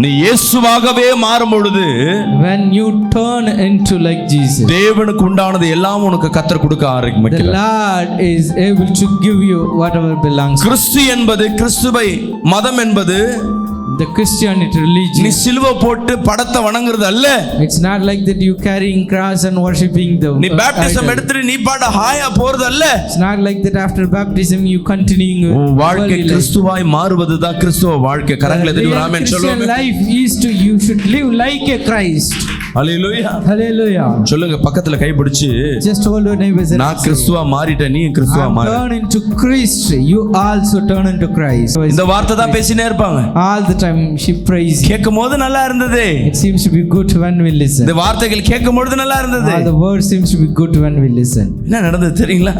நீ இயேசுவாகவே மாறும் பொழுது, when you turn into like Jesus, தேவனுக்கு உண்டானது எல்லாம் உனக்கு கர்த்தர் கொடுக்க the ஆரம்பிக்கிறார். Lord is able to give you whatever belongs. கிறிஸ்து என்பது, கிறிஸ்துவை மதம் என்பது The Christianity religion, நீ சிலுவை போட்டு படத்தை வணங்குறது அல்ல. it's not like that you carrying cross and worshiping the நீ பேப்டிசம் எடுத்துட்டு நீ பாட ஹாயா போறது அல்ல. It's not like that after baptism you continuing உன் வாழ்க்கை கிறிஸ்துவாய் மாறுவதுதான் கிறிஸ்துவ வாழ்க்கை. கரங்களை தட்டி ஆமென் சொல்லுங்க. Christian life is to you should live like a Christ. Hallelujah. Hallelujah. சொல்லுங்க, பக்கத்துல கை பிடிச்சு, Just hold your neighbors and நான் கிறிஸ்துவா மாறிட்டேன், நீ கிறிஸ்துவா மாறு. turn into Christ, you also turn into Christ. இந்த வார்த்தை தான் பேசினே இருப்பாங்க. All the time she prays. கேட்கும்போது நல்லா இருந்தது. It seems to be good when we listen. இந்த வார்த்தைகள் கேட்கும்போது நல்லா இருந்தது. All the words seems to be good when we listen. என்ன நடந்தது தெரியுங்களா?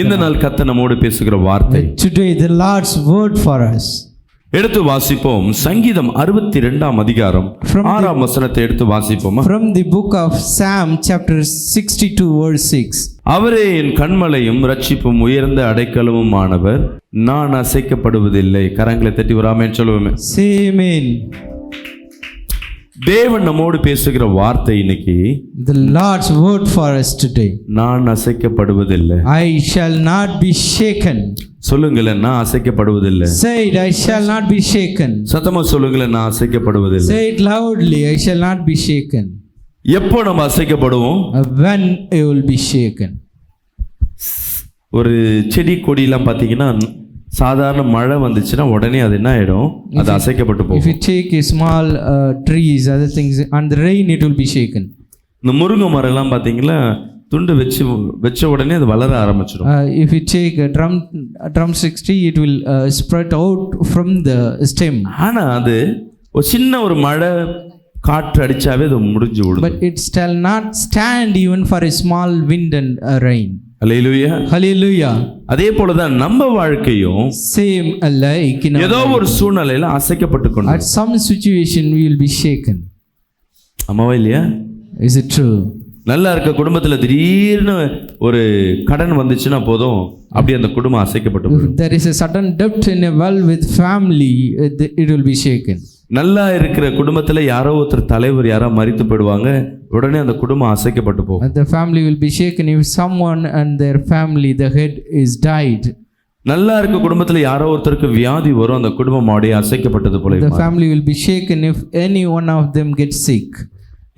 இந்த நாள் கர்த்தர் நம்மோடு பேசுகிற வார்த்தை. Today the Lord's word for us. எடுத்து வாசிப்போம். சங்கீதம் 62ஆம் அதிகாரம் 6ஆம் வசனத்தை எடுத்து வாசிப்போமா? From the book of Psalm chapter 62 verse 6. அவரே என் கண்மலையும் ரட்சிப்பும் உயர்ந்த அடைக்கலமும் ஆனவர், நான் அசைக்கப்படுவதில்லை. கரங்களை தட்டி ஒரு ஆமென் சொல்லுவோமே. Say amen. தேவன் நம்மோடு பேசுகிற வார்த்தை இன்னைக்கு, The Lord's word for us today. நான் அசைக்கப்படுவதில்லை. I shall not be shaken. சொல்லுங்களேன், நான் அசைக்கப்படுவதில்லை. Say it, I shall not be shaken. சத்தமா சொல்லுங்களேன், நான் அசைக்கப்படுவதில்லை. Say it loudly, I shall not be shaken. எப்போ நம்ம அசைக்கப்படுவோம்? When you will be shaken. ஒரு செடி கொடியெல்லாம் பார்த்தீங்கன்னா, சாதாரண மழை வந்துச்சுன்னா உடனே அது என்ன ஆயிடும்? அது அசைக்கப்பட்டு If போகும். you take a small trees, other things, and the rain, it will be shaken. இந்த முருங்கை மரம்லாம் பார்த்தீங்கன்னா, துண்டு வச்ச உடனே அது வளர ஆரம்பிச்சிடும். If you take a drumstick tree, it will spread out from the stem. ஆனா அது ஒரு சின்ன ஒரு மழை காற்று அடிச்சாவே அது முடிஞ்சு விடும். But it shall not stand even for a small wind and rain. Hallelujah. Hallelujah. அதே போலதான் நம்ம வாழ்க்கையும் Same alike in ஏதோ ஒரு சூழ்நிலையில அசைக்கப்பட்டு கொண்டு, at some situation we will be shaken. ஆமாவா இல்லையா? Is it true? நல்லா இருக்க குடும்பத்துல திடீர்னு ஒரு கடன் வந்துச்சுன்னா போதும், அப்படி அந்த குடும்பம் அசைக்கப்பட்டு போகும். If there is a sudden debt in a well with family, it will be shaken. நல்லா இருக்கிற குடும்பத்துல யாரோ ஒருத்தர் தலைவர் யாரோ மரித்து போயிடுவாங்க, உடனே அந்த குடும்பம் அசைக்கப்பட்டு போகும். And the family will be shaken if someone and their family, the head is died. நல்லா இருக்க குடும்பத்துல யாரோ ஒருத்தருக்கு வியாதி வரும், அந்த குடும்பம் அப்படியே அசைக்கப்பட்டது போல. The family will be shaken if any one of them gets sick.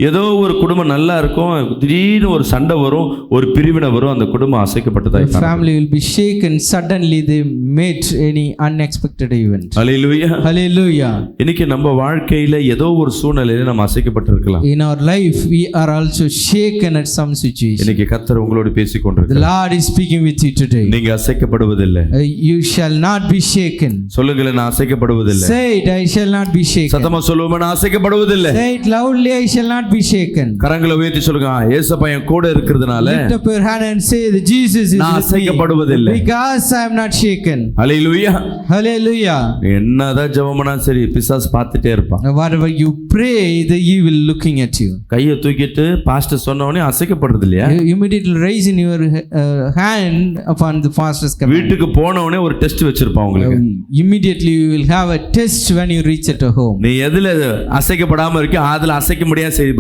ஏதோ ஒரு குடும்பம் நல்லா இருக்கும், திடீர்னு ஒரு சண்டை வரும், ஒரு பிரிவினை வரும், அந்த குடும்பம் அசைக்கப்பட்டதாய். The family will be shaken suddenly they met any unexpected event. Hallelujah. Hallelujah. இன்னைக்கு நம்ம வாழ்க்கையில ஏதோ ஒரு சூழ்நிலையில நம்ம அசைக்கப்பட்டிருக்கலாம். In our life we are also shaken at some situation. இன்னைக்கு கர்த்தர் உங்களோடு பேசிக் கொண்டிருக்கிறார். The Lord is speaking with you today. நீங்க அசைக்கப்படுவதில்லை. You shall not be shaken. சொல்லுங்களேன், நான் அசைக்கப்படுவதில்லை. Say it, I shall not be shaken. சத்தமா சொல்லுவோம், நான் அசைக்கப்படுவதில்லை. Say it loudly, I shall not be shaken. கரங்களை உயர்த்தி சொல்லுங்க, இயேசுப்பா என் கூட இருக்கிறதுனால Lift up your hand and say that Jesus is நான் with me அசைக்கப்படுவதில்லை. because I am not shaken. Hallelujah. Hallelujah. என்னதான் ஜெபம் பண்ணா சரி, பிசாசு பார்த்துட்டே இருப்பான். Whatever you pray, the evil looking at you. கையை தூக்கிட்டு பாஸ்டர் சொன்ன உடனே அசைக்கப்படுறது இல்லையா? You immediately raise in your hand upon the pastor's command. வீட்டுக்கு போன உடனே ஒரு டெஸ்ட் வச்சிருப்பான் உங்களுக்கு. Immediately you will have a test when you reach at home. நீ எதுல அசைக்கப்படாம இருக்க அதுல அசைக்க முடியாது செய்வான்.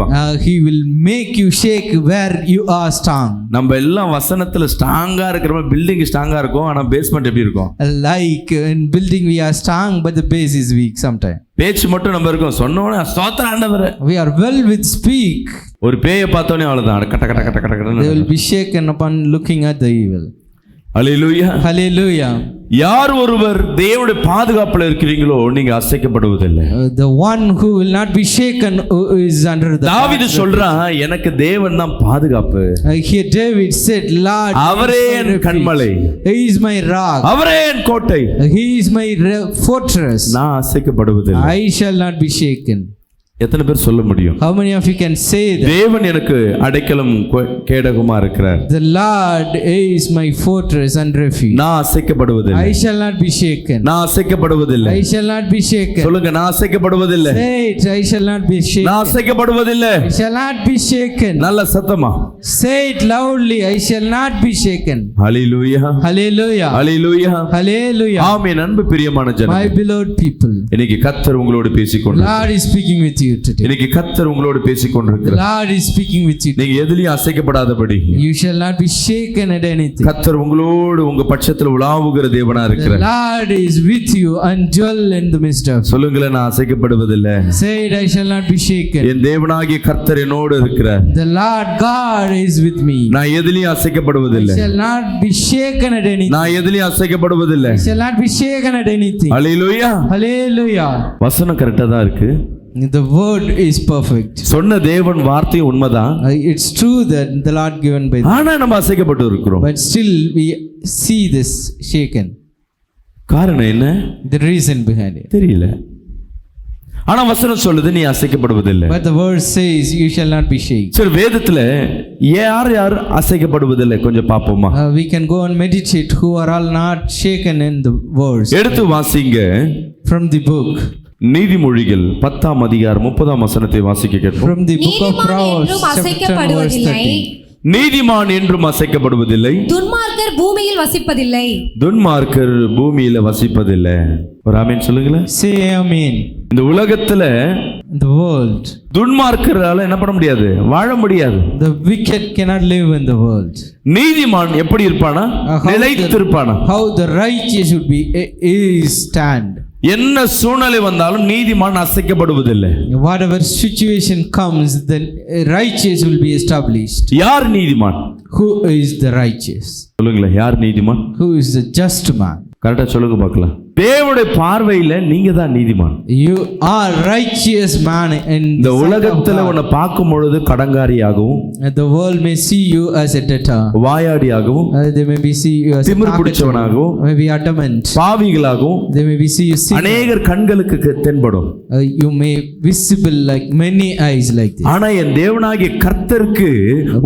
He will make you shake where you are strong. நம்ம எல்லாம் வசனத்துல ஸ்ட்ராங்கா இருக்கிற பில்டிங் ஸ்ட்ராங்கா இருக்கும், ஆனா பேஸ்மெண்ட் எப்படி இருக்கும்? Like in building we are strong but the base is weak sometimes. பேச்சு மட்டும் நம்ம இருக்கும், சொன்னோனே ஸ்தோத்திரம் ஆண்டவரே. We are well with speak. ஒரு பேயை பார்த்தோனே அவ்வளவுதான், கட்ட கட்ட கட்ட கட்ட கட்ட. They will be shaken upon looking at the evil. Hallelujah. Hallelujah. யார் ஒருவர் தேவனுடைய பாதுகாப்புல இருக்கிறீங்களோ நீங்க அசைக்கப்படுவதில்லை. The one who will not be shaken is under the. தாவீது சொல்றான், எனக்கு தேவன் தான் பாதுகாப்பு. Here David said, Lord, அவரே என் கண்மலை, He is my rock, அவரே என் கோட்டை, He is my fortress, நான் அசைக்கப்படுவதில்லை. I shall not be shaken. எத்தனை பேர் சொல்ல முடியும்? How many of you can say that? தேவன் எனக்கு அடைக்கலம் கேடகமா இருக்கிறார். The Lord is my fortress and refuge. நான் அசைக்கப்படுவதில்லை. I shall not be shaken. நான் அசைக்கப்படுவதில்லை. I shall not be shaken. சொல்லுங்க, நான் அசைக்கப்படுவதில்லை. Say it, I shall not be shaken. நான் அசைக்கப்படுவதில்லை. I shall not be shaken. நல்ல சத்தமா Say it loudly, I shall not be shaken. Hallelujah, Hallelujah. Hallelujah, Hallelujah. ஆமென். அன்பு பிரியமான My ஜனமே, beloved people, இன்னைக்கு கர்த்தர் உங்களோடு பேசிக்கொண்டு Lord is speaking with you today. இன்னைக்கு கர்த்தர் உங்களோடு The பேசிக்கொண்டிருக்கிறார். Lord is speaking with you. நீங்க எதிலையும் அசைக்கப்படாதபடி You shall not be shaken at anything. கர்த்தர் உங்களோடு உங்க பட்சத்துல உலாவுகிற தேவனா The இருக்கிறார். Lord is with you and dwell in the midst of you. சொல்லுங்களேன், நான் அசைக்கப்படுவதில்லை. Say it, I shall not be shaken. என் தேவனாகிய கர்த்தர் என்னோடு இருக்கிறார். The Lord God is with me. நான் எதிலையும் I அசைக்கப்படுவதில்லை. shall not be shaken at anything. நான் எதிலையும் அசைக்கப்படுவதில்லை. I shall not be shaken at anything. Hallelujah. Hallelujah. வசனம் கரெக்டா தான் இருக்கு. The word is perfect. சொன்ன தேவன் வார்த்தை உண்மைதான். It's true that the Lord given by ஆனா நம்ம அசைக்கப்பட்டு இருக்கிறோம். but still we see this shaken. காரணம் என்ன The reason behind it. தெரியல. ஆனா வசனம் சொல்லுது நீ அசைக்கப்படுவதில்லை. But the word says you shall not be shaken. சரி, வேதத்துல யார் யார் அசைக்கப்படுவதில்லை கொஞ்சம் பாப்போமா? We can go and meditate who are all not shaken in the words. எடுத்து வாசிங்க. From the book. நீதிமொழிகள் 10ஆம் அதிகாரம் 30ஆம் வசனத்தை வாசிக்க கேட்போம். From the book of Proverbs chapter 10 verse 30. நீதிமான் என்றும் அசைக்கப்படுவதில்லை, துன்மார்க்கர் பூமியில் வசிப்பதில்லை. துன்மார்க்கர் பூமியில வசிப்பதில்லை. ஒரு ஆமென் சொல்லுங்களேன். Say amen. இந்த உலகத்துல In the world, துன்மார்க்கரால என்ன பண்ண முடியாது, வாழ முடியாது. the wicked cannot live in the world. நீதிமான் எப்படி இருப்பானா? நிலைத்திருப்பானா? How the righteous would be is stand. என்ன சூழ்நிலை வந்தாலும் நீதிமான் அசைக்கப்படுவதில்லை. Whatever situation comes, the righteous will be established. யார் நீதிமான்? Who is the righteous? சொல்லுங்களேன், யார் நீதிமான்? Who is the just man? கரெக்டா சொல்லுங்க பார்க்கலாம். தேவனுடைய பார்வையில நீங்க தான் நீதிமான். You are righteous man in இந்த உலகத்துல உன்னை பார்க்கும் பொழுது கடங்காரியாகவும், the world may see you as a debtor. வாயாடியாகவும், They may be see you as a திமிரு பிடிச்சவனாகவும், maybe adamant. பாவிகளாகவும் They may be see you sin. அநேகர் கண்களுக்கு தென்படும். You may visible like many eyes like this. ஆனா என் தேவனாகிய கர்த்தருக்கு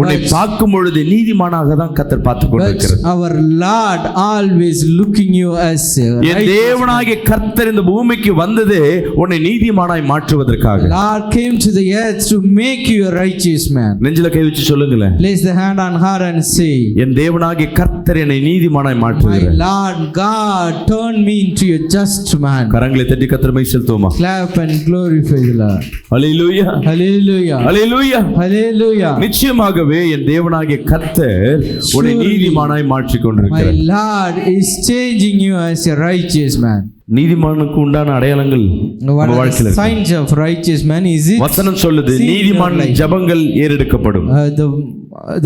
உன்னை பார்க்கும் பொழுது நீதிமானாக தான் கர்த்தர் பார்த்து But கொண்டிருக்கிறார். our Lord always looking you as a என் தேவனாகிய கர்த்தர் இந்த பூமிக்கு வந்தது உன்னை நீதிமானாய் மாற்றுவதற்காக. Lord came to the earth to make you a righteous man. நெஞ்சில கை வச்சு சொல்லுங்களேன். Place the hand on her and say, என் தேவனாகிய கர்த்தர் என்னை நீதிமானாய் my மாற்றுகிறார். Lord God turn me into a just man. கரங்களை தட்டி கர்த்தர் my செலுத்துவோமா? Clap and glorify the Lord. Hallelujah, Hallelujah. Hallelujah. Hallelujah. நிச்சயமாகவே என் தேவனாகிய கர்த்தர் உன்னை நீதிமானாய் மாற்றிக் My கொண்டிருக்கிறார். Lord is changing you as a righteous man. நீதிமானுக்கு உண்டான அடையாளங்கள் What நம்ம are the வாழ்க்கையில இருக்கு. signs of righteous man? Is it வசனம் சொல்லுது seen in your நீதிமான் life? ஜெபங்கள் ஏறெடுக்கப்படும்.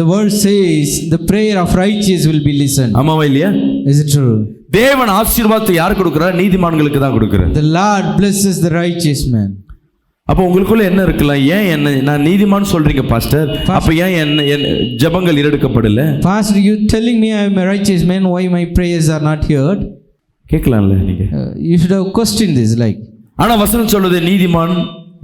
The word says the prayer of righteous will be listened. ஆமாவா இல்லையா? Is it true? தேவன் ஆசீர்வாதத்தை யார் கொடுக்கிறார்? நீதிமான்களுக்கு தான் கொடுக்கிறார். The Lord blesses the righteous man. அப்போ உங்களுக்குள்ள என்ன இருக்கலாம்? ஏன் என்ன நான் நீதிமான் சொல்றீங்க பாஸ்டர், அப்ப ஏன் என்ன ஜெபங்கள் ஏறெடுக்கப்படல? Pastor, you telling me I am a righteous man, why my prayers are not heard? கேட்கலாம்ல நீங்க. You should have questioned this, like. ஆனா வசனம் சொல்லுது நீதிமான்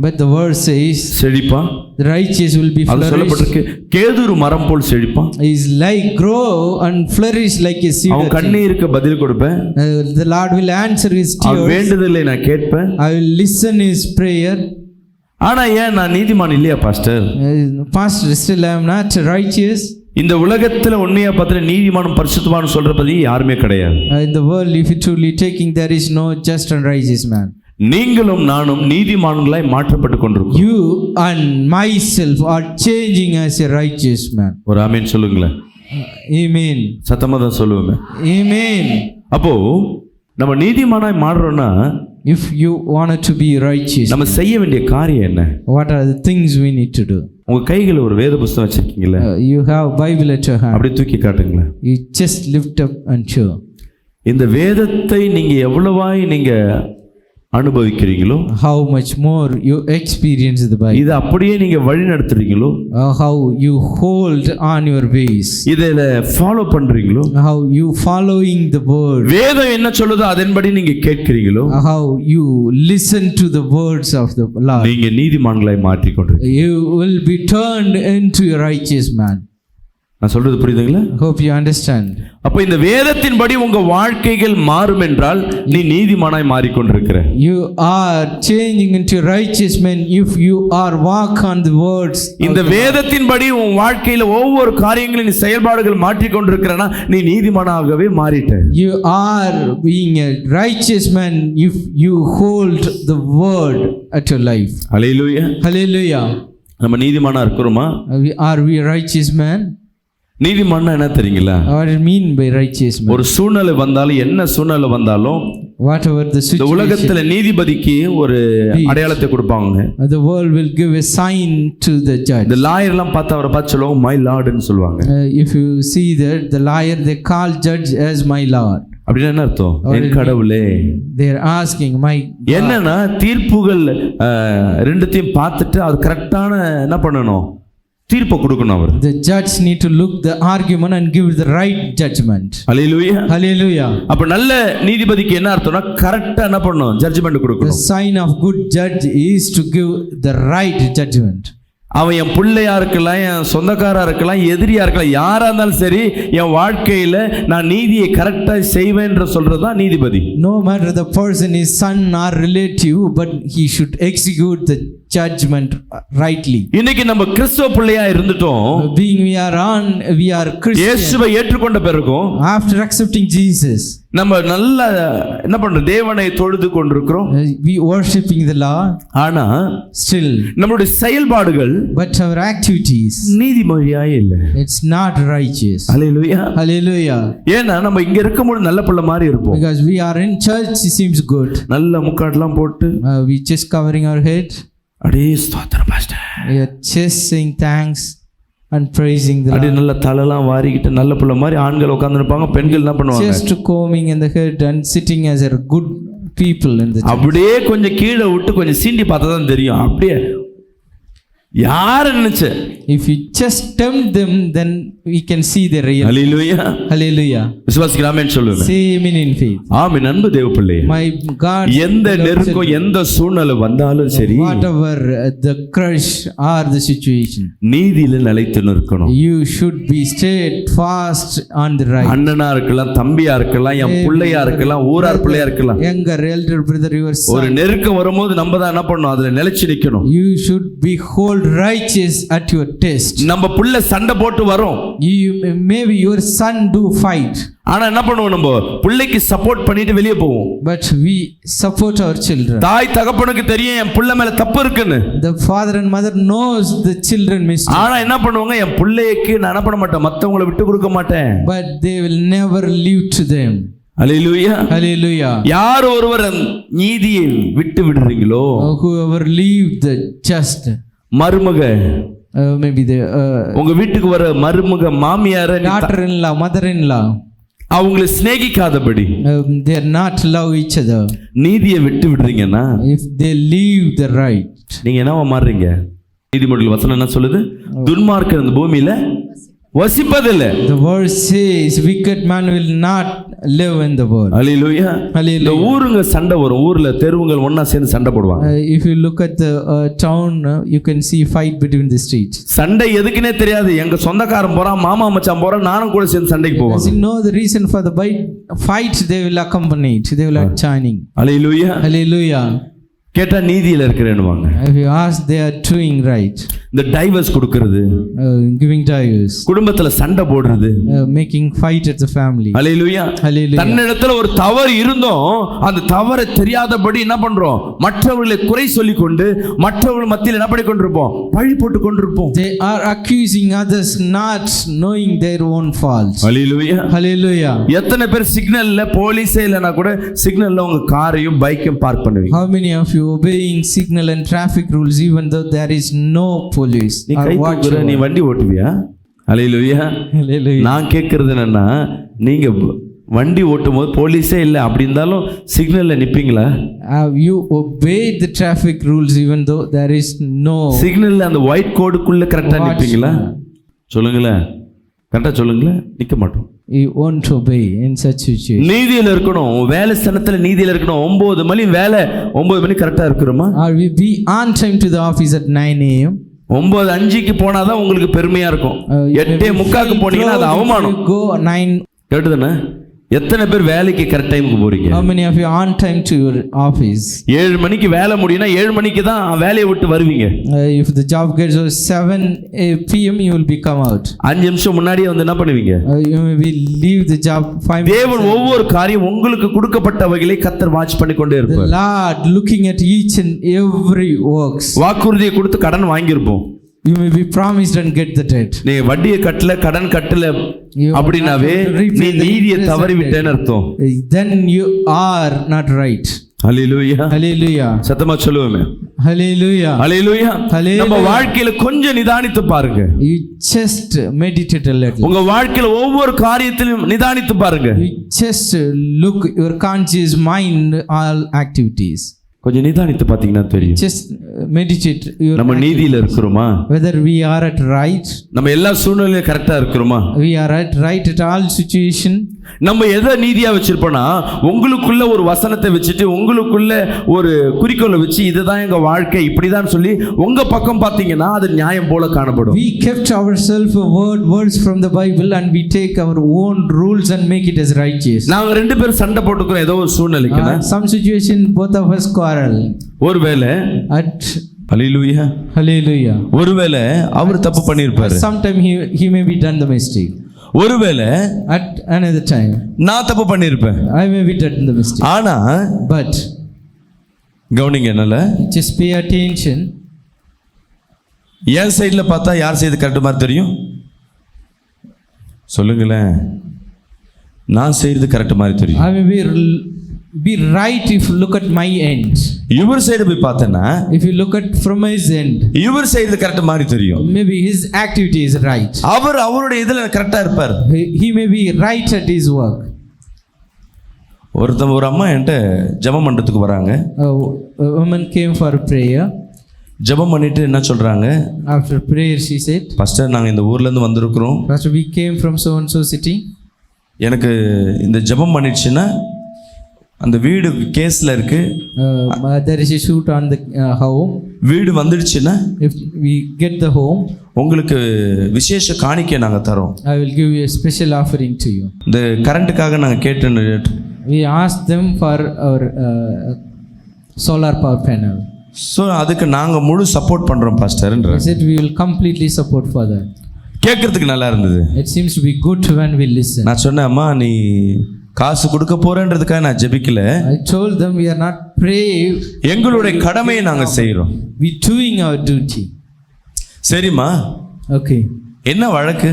But the word says செழிப்பா, the righteous will be அது flourished. சொல்லப்பட்டிருக்கு கேதுரு மரம் போல் செழிப்பான். Is like grow and flourish like a cedar அவன் tree. கண்ணீருக்கு பதில் கொடுப்பேன். The Lord will answer his அவன் tears. வேண்டுதலை நான் கேட்பேன். I will listen his prayer. ஆனா ஏன் நான் நீதிமான் இல்லையா pastor? Pastor, still I am not righteous. இந்த உலகத்துல உண்மையா பார்த்தா நீதிமானும் பரிசுத்தமானும் சொல்ற பத்தி யாருமே கிடையாது. In the world, if you truly taking, there is no just and righteous man. நீங்களும் நானும் நீதிமான்களாய் மாற்றப்பட்டு கொண்டிருக்கோம். You and myself are changing as a righteous man. ஒரு ஆமென் சொல்லுங்களேன். Amen. சத்தமா தான் சொல்லுவேங்க. Amen. அப்போ நம்ம நீதிமானாய் மாறுறோம்னா If you wanted to be righteous, நம்ம செய்ய வேண்டிய காரியம் என்ன? what are the things we need to do? உங்க கையில ஒரு வேத புத்தகம் வச்சிருக்கீங்களா? You have Bible at your hand. அப்படியே தூக்கி காட்டுங்களேன். You just lift up and show. இந்த வேதத்தை நீங்க எவ்வளவாய் நீங்க அனுபவிக்கிறீங்களோ, how much more you experience the Bible, இதை அப்படியே நீங்க வழி நடத்துறீங்களோ, how you hold on your ways, இதில் ஃபாலோ பண்றீங்களோ, how you following the word, வேதம் என்ன சொல்லுதோ அதன்படி நீங்க கேட்கிறீங்களோ, how you listen to the words of the Lord, நீங்க நீதிமான்களாய் மாற்றிக்கொண்டிருக்கீங்க. you will be turned into a righteous man. நான் சொல்றது புரியுதுங்களா? Hope you understand. அப்ப இந்த வேதத்தின்படி உங்க வாழ்க்கைகள் மாறும் என்றால் நீ நீதிமானாய் மாறிக்கொண்டிருக்கிற. You are changing into righteous men if you are walk on the words. இந்த வேதத்தின்படி உன் வாழ்க்கையில ஒவ்வொரு காரியங்களும் நீ செயல்பாடுகள் மாற்றிக்கொண்டிருக்கிறனா நீ நீதிமானாகவே மாறிட்ட. You are being a righteous man if you hold the word at your life. Hallelujah. Hallelujah. நம்ம நீதிமானா இருக்கிறோமா? Are we a righteous man? நீதிமான்னா என்ன தெரியுங்களா? What do you mean by righteous man? ஒரு சூழ்நிலை வந்தாலும் என்ன சூழ்நிலை வந்தாலும் Whatever the இந்த situation, உலகத்துல நீதிபதிக்கு ஒரு அடையாளத்தை கொடுப்பாங்க. the world will give a sign to the judge. இந்த லாயர் எல்லாம் பார்த்து அவரை பார்த்து சொல்லுவாங்க மை லார்ட்னு சொல்லுவாங்க. If you see that the liar, they call judge as my lord. அப்படின்னா என்ன அர்த்தம்? என் கடவுளே. They are asking my God. என்னன்னா தீர்ப்புகள் ரெண்டுத்தையும் பார்த்துட்டு அது கரெக்டான என்ன பண்ணணும்? தீர்ப்பை கொடுக்கணும் அவர். The judge need to look the argument and give the right judgment. Hallelujah. Hallelujah. அப்ப நல்ல நீதிபதிக்கு என்ன அர்த்தம்னா கரெக்டா என்ன பண்ணணும்? ஜட்ஜ்மென்ட் The கொடுக்கணும். sign of good judge is to give the right judgment. அவன் என் பிள்ளையா இருக்கலாம், என் சொந்தக்காரா இருக்கலாம், எதிரியா இருக்கலாம், யாரா இருந்தாலும் சரி என் வாழ்க்கையில நான் நீதியை கரெக்டா செய்வேன்ற சொல்றதுதான் நீதிபதி. No matter the person is son or relative, but he should execute the judgment rightly. இன்னைக்கு நம்ம கிறிஸ்துவ பிள்ளையா இருந்துட்டோம். Being we are Christian. இயேசுவை ஏற்றுக்கொண்ட பிறகும் After accepting Jesus, நம்ம நல்ல என்ன பண்றோம்? தேவனை தொழுது கொண்டிருக்கிறோம். we worshiping the Lord. ஆனா Still, நம்மளுடைய செயல்பாடுகள் but our activities, நீதிமொழியாயே இல்ல. it's not righteous. Hallelujah. Hallelujah. ஏன்னா நம்ம இங்க இருக்கும்போது நல்ல பிள்ளை மாதிரி இருப்போம். Because we are in church, it seems good. நல்ல முக்காடெல்லாம் போட்டு We just covering our head. அப்படியே ஸ்தோத்திரம் pastor. We are just saying thanks and praising the அப்படியே Lord. நல்ல தலைலாம் வாரிக்கிட்டு நல்ல பிள்ளை மாதிரி ஆண்கள் உட்கார்ந்து இருப்பாங்க, பெண்கள் என்ன பண்ணுவாங்க? Just combing in the head and sitting as a good people in the church. அப்படியே கொஞ்சம் கீழே விட்டு கொஞ்சம் சீண்டி பார்த்தா தான் தெரியும். அப்படியே யார் நினைச்ச? If you just tempt them, then we can see the real. Hallelujah. Hallelujah. விசுவாசிக்கிறாமேன்னு சொல்லுங்க. Say amen in faith. ஆமென். அன்பு தேவ பிள்ளையே, My God, எந்த நெருக்கம் எந்த சூழ்நிலை வந்தாலும் சரி whatever the crush or the situation, நீதியில நிலைத்து நிற்கணும். you should be steadfast on the right. அண்ணனா இருக்கலாம், தம்பியா இருக்கலாம், என் பிள்ளையா இருக்கலாம், ஊரார் பிள்ளையா இருக்கலாம். Younger elder brother, your ஒரு son, நெருக்கம் வரும்போது நம்ம தான் என்ன பண்ணணும்? அதுல நிலைச்சு நிக்கணும். you should be hold righteous at your test. நம்ம புள்ள சண்டை போட்டு வரும். Maybe your son do fight, ஆனா என்ன பண்ணுவோம்? நம்ம பிள்ளைக்கு சப்போர்ட் பண்ணிட்டு வெளியே போவோம். but we support our children. தாய் தகப்பனுக்கு தெரியும் என் புள்ள மேல தப்பு இருக்குன்னு. The father and mother knows the children mistake, ஆனா என்ன பண்ணுவாங்க? என் பிள்ளைக்கு நான் என்ன பண்ண மாட்டேன், மத்தவங்களை விட்டு கொடுக்க மாட்டேன். but they will never leave to them. Hallelujah. Hallelujah. யார் ஒருவர் நீதியை விட்டு விடுறீங்களோ, Whoever leave the just, மருமக maybe the உங்க வீட்டுக்கு வர மருமக மாமியார daughter-in-law, mother-in-law, அவங்களை சிநேகிக்காதபடி they are not love each other. நீதியை விட்டு விடுறீங்கன்னா If they leave the right, நீங்க என்னவா மாறுறீங்க? நீதிமொழிகள் வசனம் என்ன சொல்லுது? துன்மார்க்கர் இந்த பூமியில வசிப்பதில்லை. the verse says wicked man will not live in the world. ஹல்லேலூயா. இந்த Hallelujah. ஊருங்க சண்டை வரும், ஊர்ல தெருவுங்கள் ஒண்ணா சேர்ந்து சண்டை போடுவாங்க. If you look at the town, you can see fight between the streets. சண்டை எதுக்குன்னே தெரியாது. எங்க சொந்தக்காரன் போறான், மாமா மச்சான் போறான், நானும் கூட சேர்ந்து சண்டைக்கு Because போவாங்க. you know the reason for the fight, they will accompany it, they will joining. Hallelujah. Hallelujah. கேட்டா நீதியில இருக்கிறேன்னுவாங்க. If you ask, they are doing right. இந்த டைவர்ஸ் கொடுக்கிறது, Giving divorce, குடும்பத்துல சண்டை போடுறது, making fight at the family. Hallelujah. Hallelujah. தன்னிடத்துல ஒரு தவறு இருந்தும் அந்த தவறை தெரியாதபடி என்ன பண்றோம்? மற்றவர்களை குறை சொல்லி கொண்டு மற்றவர்கள் மத்தியில் என்ன பண்ணி கொண்டிருப்போம்? பழி போட்டு கொண்டிருப்போம். They are accusing others not knowing their own faults. Hallelujah. Hallelujah. எத்தனை பேர் சிக்னல்ல போலீஸே இல்லைன்னா கூட சிக்னல்ல உங்க காரையும் பைக்கையும் பார்க் பண்ணுவீங்க? How many of you obeying signal and traffic rules even though there is no police நீ or கை தூக்குற, நீ வண்டி ஓட்டுவியா? ஹல்லேலூயா. Hallelujah. நான் கேட்கறது என்னன்னா, நீங்க வண்டி ஓட்டும் போது போலீஸே இல்லை அப்படி இருந்தாலும் சிக்னலில் நிற்பீங்களா? Have you obeyed the traffic rules even though there is no சிக்னலில் அந்த ஒயிட் கோடுக்குள்ளே கரெக்டாக நிற்பீங்களா? சொல்லுங்களேன், கரெக்டாக சொல்லுங்களேன். நிற்க மாட்டோம். You won't obey in such situation. நீதியில் இருக்கணும், வேலை ஸ்தலத்தில் நீதியில் இருக்கணும். 9 மணி வேலை, 9 மணி கரெக்டாக இருக்கிறோமா? Or we be on time to the office at 9 a.m. 9:05 போனாதான் உங்களுக்கு பெருமையா இருக்கும். 8:45 போனீங்கன்னா அது அவமானம். Go 9. கேட்டுதானே? எத்தனை பேர் வேலைக்கு கரெக்ட் டைமுக்கு போறீங்க? How many of you on time to your office? 7 மணிக்கு வேலை முடியும்னா 7 மணிக்கு தான் வேலையை விட்டு வருவீங்க. If the job gets 7 p.m. you will be come out. 5 நிமிஷம் முன்னாடியே வந்து என்ன பண்ணுவீங்க? You may leave the job 5 minutes. தேவன் ஒவ்வொரு காரியம் உங்களுக்கு கொடுக்கப்பட்டவைகளை கர்த்தர் வாட்ச் பண்ணி கொண்டே The இருப்பார். Lord looking at each and every works. வாக்குறுதியை கொடுத்து கடன் வாங்கியிருப்போம். You may be promised and get the debt. நீ வட்டியை கட்டல, கடன் கட்டல அப்படினாவே நீ நீதியை தவறி விட்டேன்னு அர்த்தம். Then you are not right. Hallelujah. Hallelujah. சத்தமா சொல்லுவோமே. Hallelujah. ஹல்லேலூயா. Hallelujah. நம்ம வாழ்க்கையில கொஞ்சம் நிதானித்து பாருங்க. You just meditate a little. உங்க வாழ்க்கையில ஒவ்வொரு காரியத்திலும் நிதானித்து பாருங்க. You just look your conscious mind all activities. கொஞ்சம் நிதானித்து பாத்தீங்கன்னா தெரியும். Just meditate your நம்ம நீதியில இருக்கிறோமா? whether we are at right. நம்ம எல்லா சூழ்நிலையிலும் கரெக்டா இருக்கிறோமா? We are at right at all situation. நம்ம எதை நீதியா வச்சிருப்போம்னா, உங்களுக்குள்ள ஒரு வசனத்தை வச்சுட்டு உங்களுக்குள்ள ஒரு குறிக்கோளை வச்சு இதுதான் எங்க வாழ்க்கை இப்படிதான் சொல்லி உங்க பக்கம் பாத்தீங்கன்னா அது நியாயம் போல காணப்படும். We kept ourselves words from the Bible and we take our own rules and make it as righteous. நாங்க 2 பேரும் சண்டை போட்டுக்கிறோம் ஏதோ ஒரு சூழ்நிலைக்கு. Some situation both of us quarrel. ஒருவேளை At ஹல்லேலூயா. Hallelujah. ஒருவேளை அவர் தப்பு பண்ணியிருப்பாரு. Sometime he may be done the mistake. ஒருவேளை At another time நான் தப்பு பண்ணியிருப்பேன். I may be done the mistake. ஆனா But கவனிங்க, என்னால just pay attention. என் சைடுல பார்த்தா யார் செய்து கரெக்ட் மாதிரி தெரியும்? சொல்லுங்களேன். நான் செய்யறது கரெக்ட் மாதிரி தெரியும். I may be right if you look at my end. இவர் சைடு போய் பார்த்தேன்னா If you look at from his end, இவர் செய்யறது கரெக்ட் மாதிரி தெரியும். maybe his activity is right. அவருடைய இதுல கரெக்டா இருப்பார். He may be right at his work. ஒரு அம்மா என்கிட்ட ஜெபம் பண்றதுக்கு வராங்க. A woman came for prayer. ஜெபம் பண்ணிட்டு என்ன சொல்றாங்க? After prayer she said, pastor நாங்க இந்த ஊர்ல இருந்து வந்திருக்கிறோம். Pastor, we came from so and so city. எனக்கு இந்த ஜெபம் பண்ணிடுச்சுன்னா அந்த வீடு கேஸ்ல இருக்கு. There is a shoot on the home. வீடு வந்துடுச்சுன்னா If we get the home, உங்களுக்கு விசேஷ காணிக்கை நாங்க தரோம். I will give you a special offering to you. இந்த கரண்ட்டுக்காக நாங்க கேட்டு We asked them for our solar power panel. So அதுக்கு நாங்க முழு சப்போர்ட் பண்றோம் பாஸ்டர்ன்ற. I said we will completely support for that. கேட்கறதுக்கு நல்லா இருந்தது. It seems to be good when we listen. நான் சொன்னேன், அம்மா நீ காசு கொடுக்க போறேன்றதுக்காக நான் ஜெபிக்கல. I told them we are not praying. எங்களுடைய கடமையை நாங்க செய்றோம். We doing our duty. சரிம்மா. Okay. என்ன வழக்கு?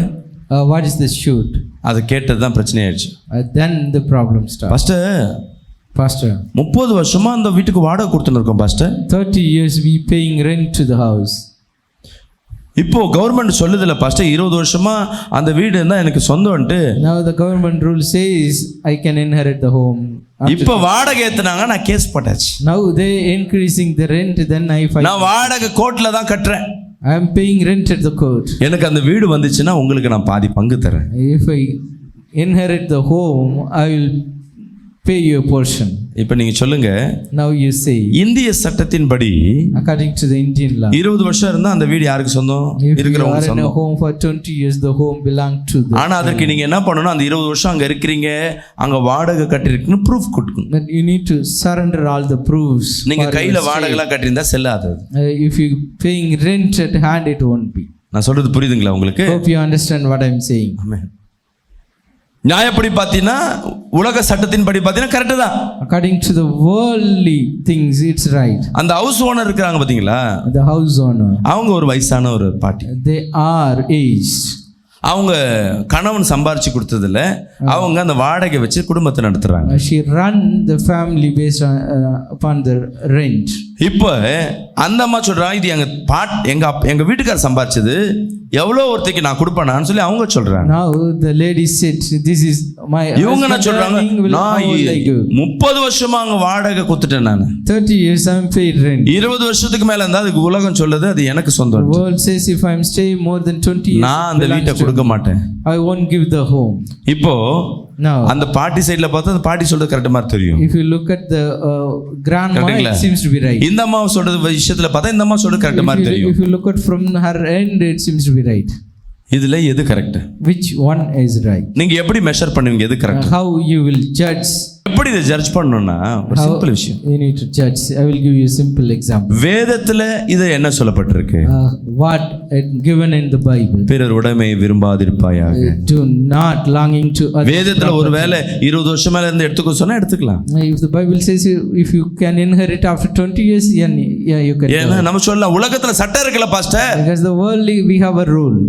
What is the shoot? அது கேட்டது தான் பிரச்சனை ஆயிடுச்சு. Then the problem starts. Pastor 30 வருஷமா அந்த வீட்டுக்கு வாடகை கொடுத்துன்னு இருக்கோம் pastor. 30 years we paying rent to the house. இப்போ கவர்மெண்ட் சொல்லுதுல பாஸ்டர் 20 வருஷமா அந்த வீடு இருந்தா எனக்கு சொந்தம்ட்டு. Now the government rule says I can inherit the home. இப்போ வாடகை ஏத்துனாங்க, நான் கேஸ் போட்டாச்சு. Now they increasing the rent, then I fight. நான் வாடகை கோர்ட்ல தான் கட்டுறேன். I am paying rent at the court. எனக்கு அந்த வீடு வந்துச்சுன்னா உங்களுக்கு நான் பாதி பங்கு தரேன். If I inherit the home, I will pay you a portion. இப்போ நீங்க சொல்லுங்க. Now you say, இந்திய சட்டத்தின்படி according to the Indian law, 20 வருஷம் இருந்தா அந்த வீடு யாருக்கு சொந்தம்? இருக்கிறவங்க சொந்தம். If you are in a home for 20 years, the home belong to the. ஆனா அதற்கு நீங்க என்ன பண்ணணும்? அந்த 20 வருஷம் அங்க இருக்கீங்க, அங்க வாடகை கட்டிருக்குன்னு ப்ரூஃப் கொடுக்கணும். But you need to surrender all the proofs. நீங்க கையில வாடகைலாம் கட்டியிருந்தா செல்லாது. If you paying rent at hand, it won't be. நான் சொல்றது புரியுதுங்களா உங்களுக்கு? Hope you understand what I am saying. ஆமென். நியாயப்படி பார்த்தீங்கன்னா, உலக சட்டத்தின்படி பார்த்தீங்கன்னா கரெக்டு தான். According to the worldly things, it's right. அந்த ஹவுஸ் ஓனர் இருக்காங்க பாத்தீங்களா? The house owner. அவங்க ஒரு வயசான ஒரு பாட்டி. They are aged. அவங்க கணவன் சம்பாரிச்சு கொடுத்ததுல அவங்க அந்த வாடகை வச்சு குடும்பத்தை நடத்துறாங்க. She run the family based upon the rent. இப்போ அந்த அம்மா சொல்றா, இது எங்க வீட்டுக்காரர் சம்பாதிச்சது, எவ்வளோ ஒருத்தைக்கு நான் கொடுப்பேனான்னு சொல்லி அவங்க சொல்றாங்க. Now the lady said, "This is my." இவங்க என்ன சொல்றாங்க, நான் 30 வருஷமா அங்க வாடகை கொடுத்துட்டேன், நான் 30 years I'm paid rent. 20 வருஷத்துக்கு மேல இருந்தா அதுக்கு உலகம் சொல்லுது அது எனக்கு சொந்தம். The world says if I'm staying more than 20 years, நான் அந்த வீட்டை கொடுக்க மாட்டேன், I won't give the home. இப்போ Now அந்த பாட்டி சைடுல பார்த்தா அந்த பாட்டி சொல்றது கரெக்ட் மாதிரி தெரியும். if you look at the grandma, it seems to be right. இந்த அம்மா சொல்றது விஷயத்துல பார்த்தா இந்த அம்மா சொல்றது கரெக்ட் மாதிரி தெரியும். If you look at from her end, it seems to be right. இதுல எது correct? Which one is right? நீங்க எப்படி மெஷர் பண்ணுவீங்க எது correct? How you will judge? எப்படி இதை ஜட்ஜ் பண்ணணும்னா ஒரு சிம்பிள் விஷயம். You need to judge. I will give you a simple example. வேதத்துல இது என்ன சொல்லப்பட்டிருக்கு? What given in the Bible? பிறர் உடைமை விரும்பாதிருப்பாயாக. Do not longing to others. வேதத்துல ஒருவேளை 20 வருஷம் மேல இருந்து எடுத்துக்க சொன்னா எடுத்துக்கலாம். If the Bible says if you can inherit after 20 years, yeah, you can. ஏன்னா நம்ம சொல்லலாம் உலகத்துல சட்டம் இருக்குல்ல pastor. Because the worldly we have a rule.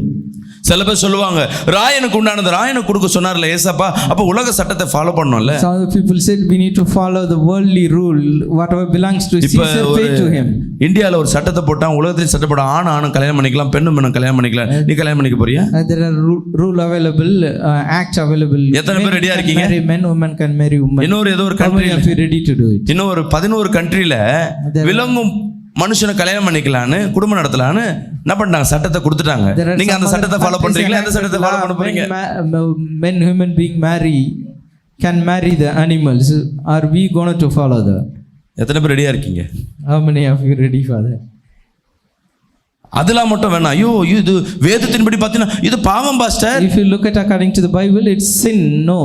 சில பேர் சொல்லுவாங்க, ராயனுக்கு உண்டானது ராயனுக்கு கொடுக்க சொன்னார்ல ஏசப்பா, அப்ப உலக சட்டத்தை ஃபாலோ பண்ணணும்ல. Some of the people said we need to follow the worldly rule, whatever belongs to Caesar, pay to him. இந்தியால ஒரு சட்டத்தை போட்டா, உலகத்துல சட்டம் போட்டா ஆணும் கல்யாணம் பண்ணிக்கலாம், பெண்ணும் கல்யாணம் பண்ணிக்கலாம். நீ கல்யாணம் பண்ணிக்க போறியா? There are rule available, act available. எத்தனை பேர் ரெடியா இருக்கீங்க? Marry men, women can marry women. இன்னொரு ஏதோ ஒரு கண்ட்ரில Are you ready to do it? இன்னொரு 11 கண்ட்ரில விலங்கும் மனுஷனை கல்யாணம் பண்ணிக்கலான்னு குடும்பம் நடத்தலான்னு என்ன பண்ணாங்க, சட்டத்தை கொடுத்துட்டாங்க. நீங்க அந்த சட்டத்தை ஃபாலோ பண்றீங்களா? அந்த சட்டத்தை ஃபாலோ பண்ண போறீங்க? Men human being can marry the animals. Are we going to follow that? எத்தனை பேர் ரெடியா இருக்கீங்க? How many of you ready for that? அதெல்லாம் மட்டும் வேணாம். ஐயோ இது வேதத்தின்படி பார்த்தீங்கன்னா இது பாவம் pastor. If you look at according to the Bible, it's sin. No,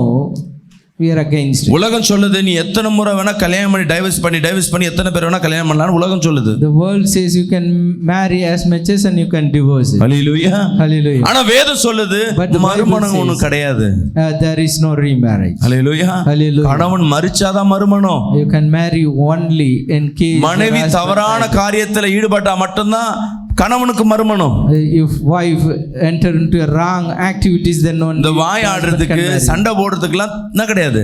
we are against it. உலகம் சொல்லுது நீ எத்தனை முறை வேணா கல்யாணம் பண்ணி டைவர்ஸ் பண்ணி எத்தனை பேர் வேணா கல்யாணம் பண்ணலாம் உலகம் சொல்லுது. The world says you can marry as much as and you can divorce it. Hallelujah. Hallelujah. ஆனா வேதம் சொல்லுது மறுமணம் ஒண்ணும் கிடையாது. There is no remarriage. Hallelujah. Hallelujah. கணவன் மரிச்சாதான் மறுமணம். You can marry only in case மனைவி தவறான காரியத்துல ஈடுபட்டா மட்டும்தான் கணவனுக்கு மறுமணம். If wife enter into wrong activities, then no. இந்த வாய் ஆடுறதுக்கு சண்டை போடுறதுக்குலாம் என்ன கிடையாது,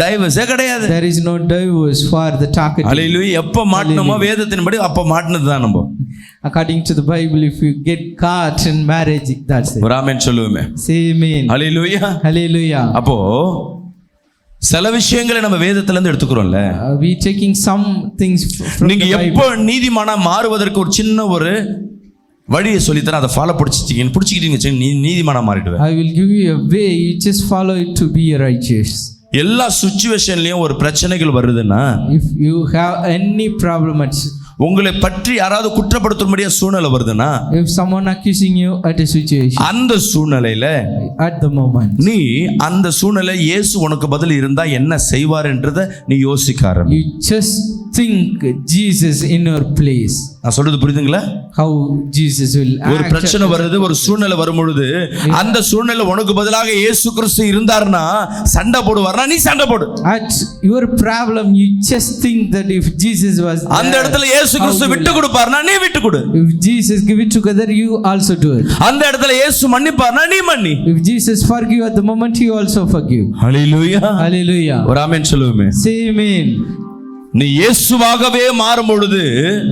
டைவர்ஸே கிடையாது. There is no divorce for the talkative. ஹalleluya. எப்ப மாட்டணுமோ வேதத்தின்படி அப்ப மாட்டினது தான் நம்ம. According to the Bible, if you get caught in marriage, that's it. ஆமென் சொல்லுவோமே. Say amen. ஹalleluya. Hallelujah. அப்போ சில விஷயங்களை நம்ம வேதத்துல இருந்து எடுத்துக்கிறோம்ல. We taking some things from நீங்க the Bible. எப்போ நீதிமானா மாறுவதற்கு ஒரு சின்ன ஒரு வழியை சொல்லித்தரேன், அதை ஃபாலோ பிடிச்சிக்கிட்டீங்க நீதிமானா மாறிடுவேன். I will give you a way, you just follow it to be righteous. எல்லா சிச்சுவேஷன்லயும் ஒரு பிரச்சனைகள் வருதுன்னா, If you have any problem உங்களை பற்றி யாராவது குற்றப்படுத்தும்படியா சூழ்நிலை வருதுன்னா, if someone accusing you at a situation, அந்த சூழ்நிலையில at the moment, நீ அந்த சூழ்நிலை இயேசு உனக்கு பதில் இருந்தா என்ன செய்வார்ன்றதை நீ யோசிக்க ஆரம்பி. you just think Jesus in your place. நான் சொல்றது புரியுதுங்களா? How Jesus will ஒரு பிரச்சனை வருது, ஒரு சூழ்நிலை வரும் பொழுது அந்த சூழ்நிலை உனக்கு பதிலாக இயேசு கிறிஸ்து இருந்தார்னா சண்டை போடுவார்னா நீ சண்டை போடு. At your problem, you just think that if Jesus was there, அந்த இடத்துல இயேசு கிறிஸ்து விட்டு கொடுப்பார்னா நீ விட்டு கொடு. If Jesus give it together, you also do it. அந்த இடத்துல இயேசு மன்னிப்பார்னா நீ மன்னி. If Jesus forgive at the moment, you also forgive. Hallelujah. Hallelujah. ஒரு ஆமென் சொல்லுவோமே. Say amen. நீ இயேசுவாகவே மாறும் பொழுது,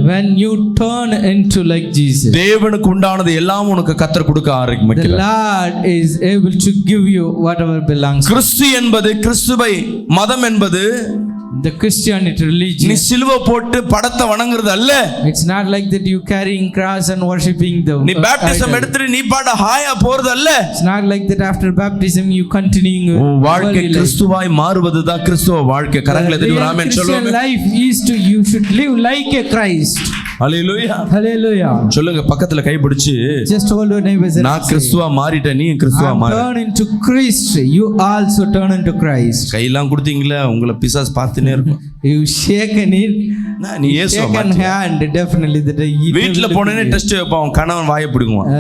when you turn into like Jesus, தேவனுக்கு உண்டானது எல்லாம் உனக்கு கர்த்தர் கொடுக்க the ஆரம்பிக்கிறார். Lord is able to give you whatever belongs. கிறிஸ்து என்பது, கிறிஸ்துவை மதம் என்பது The Christianity religion, நீ சிலுவை போட்டு படத்தை வணங்குறது அல்ல. it's not like that you carrying cross and worshiping the நீ பேப்டிசம் idol. எடுத்துட்டு நீ பாட ஹாயா போறது அல்ல. It's not like that after baptism you continuing உன் வாழ்க்கை கிறிஸ்துவாய் மாறுவதுதான் கிறிஸ்துவ வாழ்க்கை. கரங்களை தட்டி ஒரு ஆமென் Christian சொல்லுங்க. life is to you should live like a Christ. Hallelujah. Hallelujah. சொல்லுங்க, பக்கத்துல கை பிடிச்சு, Just hold your neighbors and நான் கிறிஸ்துவா மாறிட்டேன், நீ கிறிஸ்துவா மாறு. turn into Christ, you also turn into Christ. கையெல்லாம் கொடுத்தீங்களா, உங்களை பிசாசு பார்த்துனே இருக்கும். You shaken it, நீ இயேசுவா shaken மாறு. hand, definitely that வீட்ல போனேனே டெஸ்ட் வைப்பான், கணவன் வாயை பிடிக்குவான்.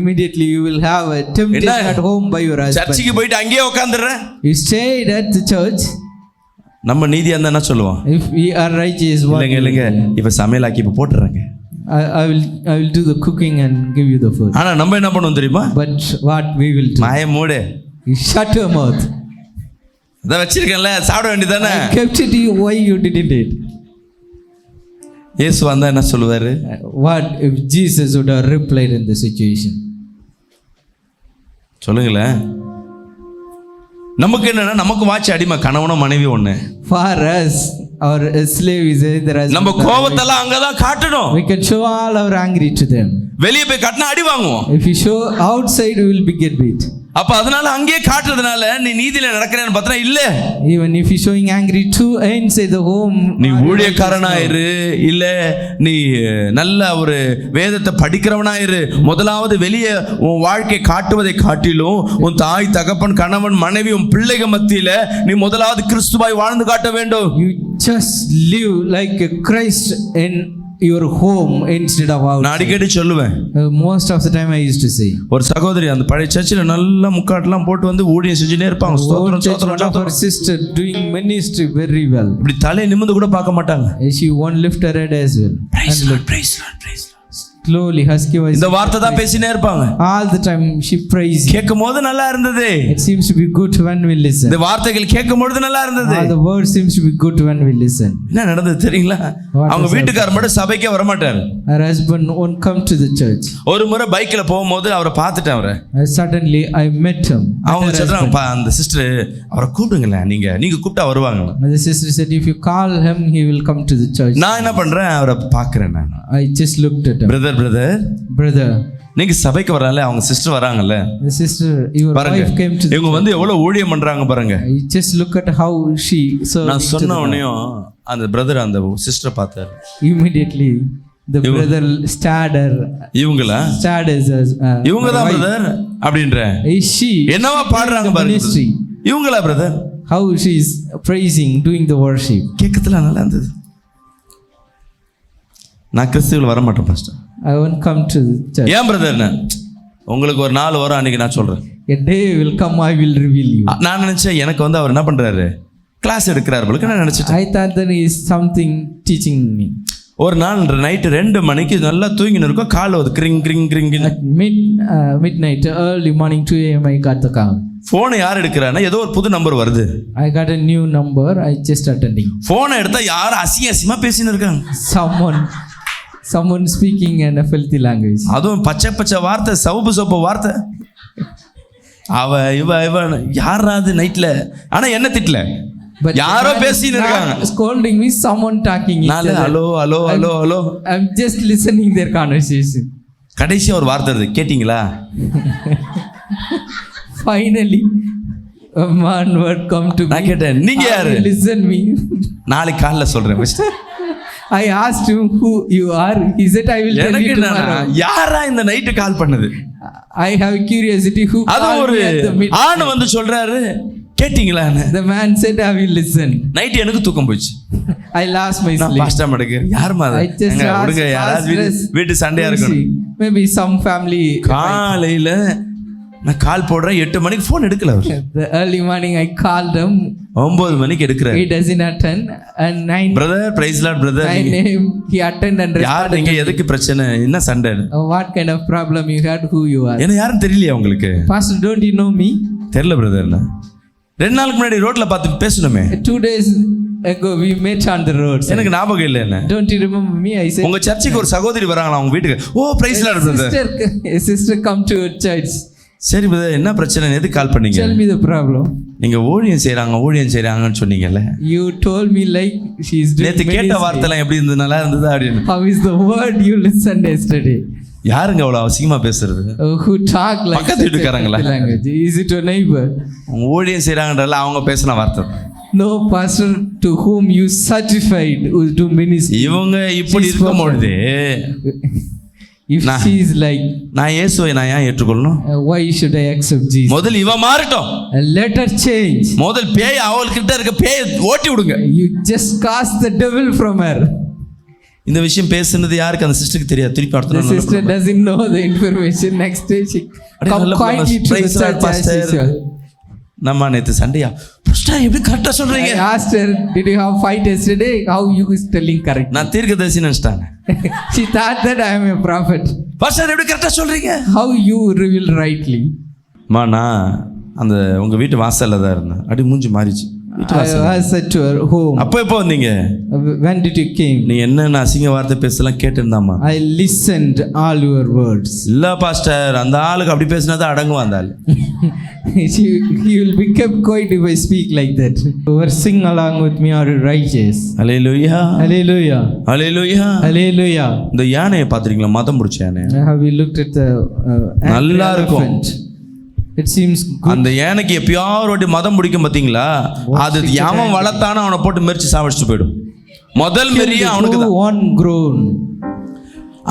immediately you will have a temptation at home by your husband. சர்ச்சுக்கு போயிட்டு அங்கேயே உட்கார்ந்துற. You stayed at the church. நம்ம நீதி அந்த என்ன சொல்லுவோம்? If we are righteous, what இல்லைங்க இப்ப சமையல் ஆக்கி இப்ப போட்டுறாங்க. I will do the cooking and give you the food. ஆனா நம்ம என்ன பண்ணுவோம் தெரியுமா? But what we will do? மாய மூடு. You shut your mouth. அத வச்சிருக்கேன்ல, சாப்பிட வேண்டியதானே. I kept it, why you didn't eat? இயேசு வந்தா என்ன சொல்லுவாரு? What if Jesus would have replied in the situation? சொல்லுங்களேன். நமக்கு என்னன்னா, நமக்கு வாட்சி அடிமை கணவனும் மனைவி ஒண்ணு. For us, our slave is either husband. நம்ம கோபத்தெல்லாம் அங்கதான் காட்டணும். We can show all our anger to them. வெளியே போய் காட்டினா அடி வாங்குவோம். If you show outside, we will be get beat. அப்ப அதனால அங்கேயே காட்டுறதுனால நீ நீதியில நடக்கிறேன்னு பார்த்தா இல்ல. Even if you showing angry to inside the home, நீ ஊழியக்காரனாயிரு, இல்ல நீ நல்ல ஒரு வேதத்தை படிக்கிறவனாயிரு. முதலாவது வெளியே உன் வாழ்க்கை காட்டுவதை காட்டிலும் உன் தாய் தகப்பன் கணவன் மனைவி உன் பிள்ளைகள் மத்தியில நீ முதலாவது கிறிஸ்துவாய் வாழ்ந்து காட்ட வேண்டும். you just live like a Christ in your home instead of outside. நான் அடிக்கடி சொல்லுவேன். Most of the time I used to say, ஒரு சகோதரி அந்த பழைய சர்ச்சில் நல்ல முக்காட்டெல்லாம் போட்டு வந்து ஊழியம் செஞ்சுட்டே இருப்பாங்க. ஸ்தோத்திரம் ஸ்தோத்திரம் one of our sister doing ministry very well. இப்படி தலை நிமிர்ந்து கூட பார்க்க மாட்டாங்க. She won't lift her head as well. Praise Lord, praise Lord, praise Lord. Slowly husky voice. இந்த வார்த்தை தான் பேசினே இருப்பாங்க. All the time she prays. கேட்கும்போது நல்லா இருந்தது. It seems to be good when we listen. இந்த வார்த்தைகள் கேட்கும்போது நல்லா இருந்தது. All the words seems to be good when we listen. என்ன நடந்தது தெரியுங்களா? அவங்க வீட்டுக்காரர் மட்டும் சபைக்கே வர மாட்டாரு. Her husband won't come to the church. ஒரு முறை பைக்ல போகும்போது அவரை பார்த்துட்டேன். அவரை Suddenly I met him. அவங்க சொல்றாங்க, அந்த சிஸ்டர் அவரை கூப்பிடுங்களேன், நீங்க கூப்பிட்டா வருவாங்க. The sister said, if you call him, he will come to the church. நான் என்ன பண்றேன், அவரை பார்க்கிறேன். நான் I just looked at him. Brother, நீங்க சபைக்கு வரல, அவங்க சிஸ்டர் வராங்கல்ல. the sister, your wife came to the இவங்க வந்து எவ்வளவு ஊழியம் பண்றாங்க பாருங்க. I just look at how she served. நான் சொன்ன உடனேயும் அந்த பிரதர் அந்த சிஸ்டர் பார்த்தாரு. Immediately the brother stared her. இவங்களா? Stared as இவங்க தான் பிரதர் அப்படின்ற. Is she? என்னவா பாடுறாங்க பாருங்க. இவங்களா brother? How she is praising, doing the worship. கேட்கறதுல நல்லா இருந்தது. நான் கிறிஸ்துவுல வர மாட்டேன் pastor. I won't come to the church. ஏன் பிரதர்? உங்களுக்கு ஒரு நாள் வரும், அன்னைக்கு நான் சொல்றேன். A day will come, I will reveal you. நான் நினைச்சேன் எனக்கு வந்து அவர் என்ன பண்றாரு, கிளாஸ் எடுக்கிறாரு போல நான் நினைச்சிட்டேன். I thought that he is something teaching me. ஒரு நாள் நைட்டு 2 மணிக்கு நல்லா தூங்கின்னு இருக்கும், கால் வந்து கிரிங் கிரிங் கிரிங். At midnight, early morning 2 a.m. I got the call. போனை யார் எடுக்கிறான்னா ஏதோ ஒரு புது நம்பர் வருது. I got a new number. I just attending. போனை எடுத்தா யாரும் அசிங்கமா பேசின்னு இருக்காங்க. Someone speaking in a filthy language. அதுவும் பச்சை பச்சை வார்த்தை, சவுப்பு வார்த்தை. இவ யாராவது நைட்ல, ஆனா என்ன திட்டல, யாரோ பேசின்னு இருக்காங்க. Scolding me, someone talking. Hello. I'm just listening their conversation. கடைசியா ஒரு வார்த்தை வருது, கேட்டீங்களா? Finally a man word come to me. நான் கேட்டேன், நீங்க யாரு? Listen me. நாளைக்கு காலைல சொல்றேன். I asked him who you are. He said I will tell you tomorrow. யாரா இந்த நைட் கால் பண்ணது? I have curiosity who called me at the midnight. ஆண் வந்து சொல்றாரு, கேட்டீங்களா? The man said I will listen. Night எனக்கு தூக்கம் போச்சு. I lost my sleep. Pastor மடக்கு யாருமா அது? எங்க விடுங்க, யாராவது வீட்டு சண்டையா இருக்கணும். Maybe some family. காலையில நான் கால் போடுறேன், 8 மணிக்கு ஃபோன் எடுக்கல அவர். The early morning I called him. 9 மணிக்கு எடுக்கறாரு. He doesn't attend. And 9 brother, praise Lord brother. he attend and respond. யார் நீங்க? எதுக்கு பிரச்சனை? என்ன சண்டை? What kind of problem you had? Who you are? என்ன யாரும் தெரியலையா உங்களுக்கு? Pastor, don't you know me? தெரியல பிரதர். 2 நாளுக்கு முன்னாடி ரோட்ல பார்த்து பேசணுமே. 2 days ago we met on the road. எனக்கு ஞாபகம் இல்ல. என்ன? Don't you remember me? I said உங்க சர்ச்சுக்கு ஒரு சகோதரி வராங்களா உங்க வீட்டுக்கு? ஓ, praise Lord brother. A sister come to a church. சரி பிரதர், என்ன பிரச்சனை? எது கால் பண்ணீங்க? Tell me the problem. நீங்க ஊழியம் செய்றாங்கன்னு சொன்னீங்கல்ல. You told me like she is doing. நேத்து கேட்ட வார்த்தைலாம் எப்படி இருந்தது? நல்லா இருந்ததா அப்படின்னு. How is the word you listened yesterday? யாருங்க அவ்வளவு அசிங்கமா பேசுறது? Who talk like பக்கத்து வீட்டுக்காரங்களா? language? Is it a neighbor? ஊழியம் செய்றாங்கன்றல அவங்க பேசின வார்த்தை. No, pastor to whom you certified who do ministry. இவங்க இப்படி இருக்கும்போது if she is like, நான் இயேசுவை நான் ஏன் ஏற்றுக்கொள்ளணும்? why should I accept Jesus? முதல்ல இவ மாறட்டும். Let her change. முதல் பேய் அவள்கிட்ட இருக்க பேய் ஓட்டி விடுங்க. You just cast the devil from her. இந்த விஷயம் பேசுனது யாருக்கு? அந்த சிஸ்டருக்கு தெரியாது. திருப்பி The sister doesn't know the information. Next day she come quietly to the church as usual. நம்ம நேத்து சண்டையா பாஸ்டர் எப்படி கரெக்ட்டா சொல்றீங்க? I asked her, did you have fight yesterday? How you is telling correct? நான் தீர்க்கதரிசி நினைச்சிட்டாங்க. She thought that I am a prophet. Pastor எப்படி கரெக்ட்டா சொல்றீங்க? How you reveal rightly? நான் அந்த உங்க வீட்டு வாசல்ல தான் இருந்தேன். அடி மூஞ்சி மாறிச்சு. I was at your home. அப்போ எப்போ வந்தீங்க? When did you came? நீ என்ன அசிங்க வார்த்தை பேசலாம் கேட்டிருந்தாமா? I listened all your words. இல்ல பாஸ்டர், அந்த ஆளுக்கு அப்படி பேசினதா அடங்குவான் அந்த ஆளு. He will be kept quiet if I speak like that. Or sing along with me or righteous. Hallelujah, Hallelujah. Hallelujah. Hallelujah. இந்த யானையை பாத்திருக்கீங்களா? மதம் பிடிச்ச யானை. Have you looked at the நல்லா இருக்கும். elephant? It seems good. அந்த யானைக்கு எப்பயாவது ஒரு மதம் பிடிக்கும் பாத்தீங்களா? அது யாவன் வளர்த்தான அவனை போட்டு மெரிச்சு சாவடிச்சு போயிடும். முதல் மெரிய அவனுக்கு தான். One grown.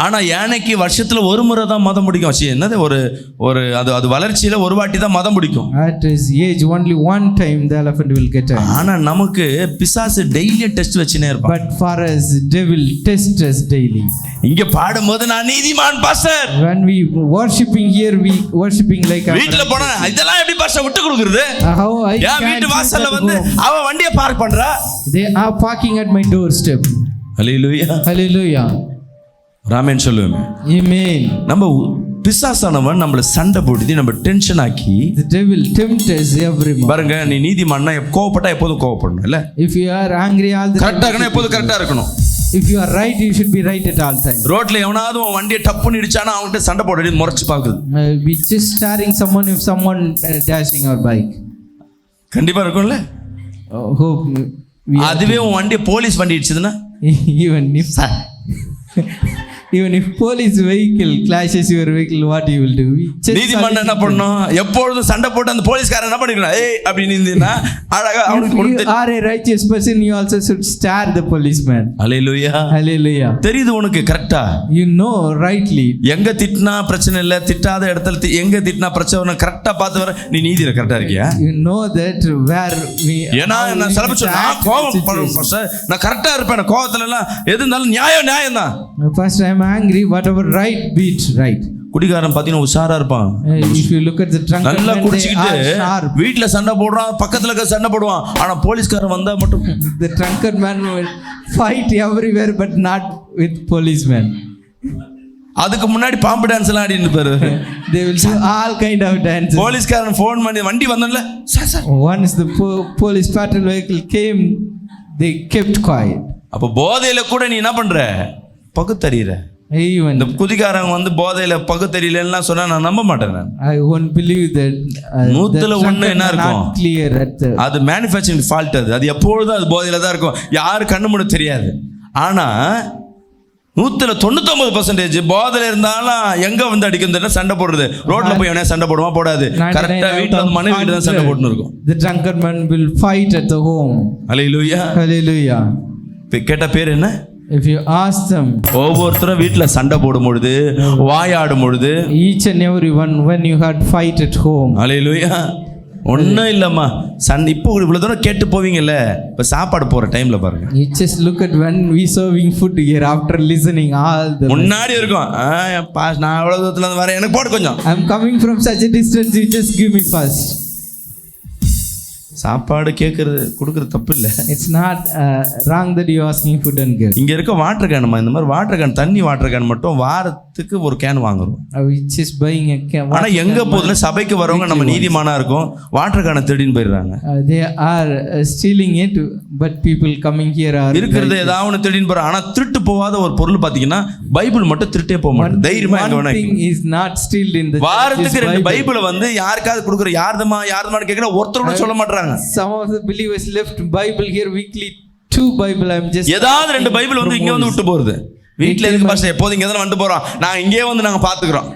ஆனா யானைக்கு வருஷத்துல ஒரு முறை தான் மதம் பிடிக்கும். என்னது ஒரு அது வளர்ச்சியில ஒரு வாட்டி தான் மதம் பிடிக்கும். At his age only one time the elephant will get angry. ஆனா நமக்கு பிசாசு டெய்லி டெஸ்ட் வச்சுனே இருப்பான். But for us devil tests us daily. இங்க பாடும்போது நான் நீதிமான் pastor. When we worshiping here we worshiping like வீட்ல போனா இதெல்லாம் எப்படி பாஸ்டர் விட்டு கொடுக்கிறது? how I யா வீட்டு வாசல்ல வந்து அவ வண்டியை பார்க் பண்றா. They are parking at my doorstep. Hallelujah, Hallelujah. Ramen சொல்லுவேன். Amen. நம்ம பிசாசானவன் நம்மள சண்டை போடுதி, நம்ம டென்ஷன் ஆக்கி. The devil tempts us every moment. பாருங்க, நீ நீதிமான்னா கோவப்பட்டா எப்போதும் கோவப்படணும் இல்ல? If you are angry all the time, கரெக்ட்டா இருக்கணும், எப்போதும் கரெக்ட்டா இருக்கணும். if you are right you should be right at all times. ரோட்ல எவனாவது உன் வண்டியை டப்புன்னு இடிச்சானா அவன்கிட்ட சண்டை போடுறது முறைச்சு பாக்குது. We just staring someone if someone dashing our bike. கண்டிப்பா இருக்கும்ல? Hope we அதுவே உன் வண்டியை போலீஸ் வண்டி இடிச்சதுன்னா even if police vehicle clashes your vehicle, what you will do? நீதிமன்றம் என்ன பண்ணணும்? எப்பொழுதும் சண்டை போட்டு அந்த போலீஸ்காரன் என்ன பண்ணிக்கலாம்? ஏய் அப்படி நின்னா அழகா அவனுக்கு you are a righteous person, you also should stare the policeman. Hallelujah, Hallelujah. தெரியுது உனக்கு கரெக்ட்டா? You know rightly. எங்க திட்டினா பிரச்சனை இல்ல, திட்டாத இடத்துல எங்க திட்டினா பிரச்சனை கரெக்ட்டா பார்த்து வர நீ நீதியில கரெக்ட்டா இருக்கியா? You know that where we ஏன்னா நான் சிலப நான் கோபம் பண்றேன் சார், நான் கரெக்ட்டா இருப்பேன். கோபத்துல எல்லாம் எது இருந்தாலும் நியாயம் தான். First I am angry, whatever right be it right. குடிகாரன் பாத்தீங்கன்னா உஷாரா இருப்பான். If you look at the drunk man, நல்லா they குடிச்சிட்டு are sharp. வீட்ல சண்டை போடுறான், பக்கத்துல இருக்க சண்டை போடுவான். ஆனா போலீஸ்காரன் வந்தா மட்டும் The drunkard man will fight everywhere but not with policemen. அதுக்கு முன்னாடி பாம்பு டான்ஸ் எல்லாம் ஆடிட்டு இருப்பாரு. They will do all kind of dances. போலீஸ்காரன் ஃபோன் பண்ணி வண்டி வந்தோம்ல sir sir. Once the police patrol vehicle came, they kept quiet. அப்ப போதையில கூட நீ என்ன பண்ற? பகுத்தறியற. Even இந்த குதிகாரங்க வந்து போதையில பகுத்தறியலன்னா சொன்னா நான் நம்ப மாட்டேன். நான் I won't believe that. நூத்துல ஒண்ணு என்ன இருக்கும்? Not clear at the. அது மேனுஃபேக்சரிங் ஃபால்ட். அது எப்பொழுதும் அது போதையில தான் இருக்கும். யாரு கண்ணு மூட தெரியாது. ஆனா 99% போதையில இருந்தாலும் எங்க வந்து அடிக்கிறது? சண்டை போடுறது. ரோட்ல போய் எவனே சண்டை போடுவான்? போடாது. கரெக்டா வீட்ல வந்து மனைவி வீட்ல தான் சண்டை போட்டுன்னு இருக்கும். The drunkard man will fight at the home. Hallelujah, Hallelujah. கேட்ட பேர் என்ன? If you ask them, ஒவ்வொருத்தரும் வீட்ல சண்டை போடும் பொழுது, வாயாடும் பொழுது, each and every one when you had fight at home. ஹல்லேலூயா. ஒன்றும் இல்லைம்மா சண்டை. இப்போ இவ்வளோ தூரம் கேட்டு போவீங்கல்ல, இப்போ சாப்பாடு போகிற டைமில் பாருங்க. You just look at when we serving food here after listening all the. முன்னாடி இருக்கும் நான் எவ்வளோ தூரத்தில் இருந்து வரேன், எனக்கு போடு கொஞ்சம். I'm coming from such a distance, you just give me first. சாப்பாடு கேட்கறது கொடுக்கறது தப்பு இல்லை. It's not wrong that you asking food and give. இங்கே இருக்க வாட்டர் கேனுமா, இந்த மாதிரி வாட்டர் கேன், தண்ணி வாட்டர் கேன் மட்டும் வாரத்துக்கு ஒரு கேன் வாங்குறோம். We just buying a can. ஆனால் எங்கே போதில் சபைக்கு வரவங்க நம்ம நீதிமானா இருக்கும், வாட்டர் கேனை திருடின்னு போயிடுறாங்க. They are stealing it, but people coming here are இருக்கிறது ஏதாவது ஒன்று திருடின்னு போகிறாங்க. ஆனால் திருட்டு போகாத ஒரு பொருள் பார்த்தீங்கன்னா பைபிள் மட்டும் திருட்டே போக மாட்டேன். தைரியமா எங்க வேணா thing is not stealed in the வாரத்துக்கு 2 பைபிளை வந்து யாருக்காவது கொடுக்குற யாருமான்னு கேட்கல, ஒருத்தரோட சொல்ல மாட்டாங்க. Some of the believers left Bible here weekly, 2 Bible. I'm just ஏதாவது 2 பைபிள் வந்து இங்க வந்து விட்டு போறது. வீட்ல இருக்கு பாஸ்டர், எப்போதும் இங்க தான் வந்து போறோம், நான் இங்கே வந்து நாங்க பாத்துக்கிறோம்.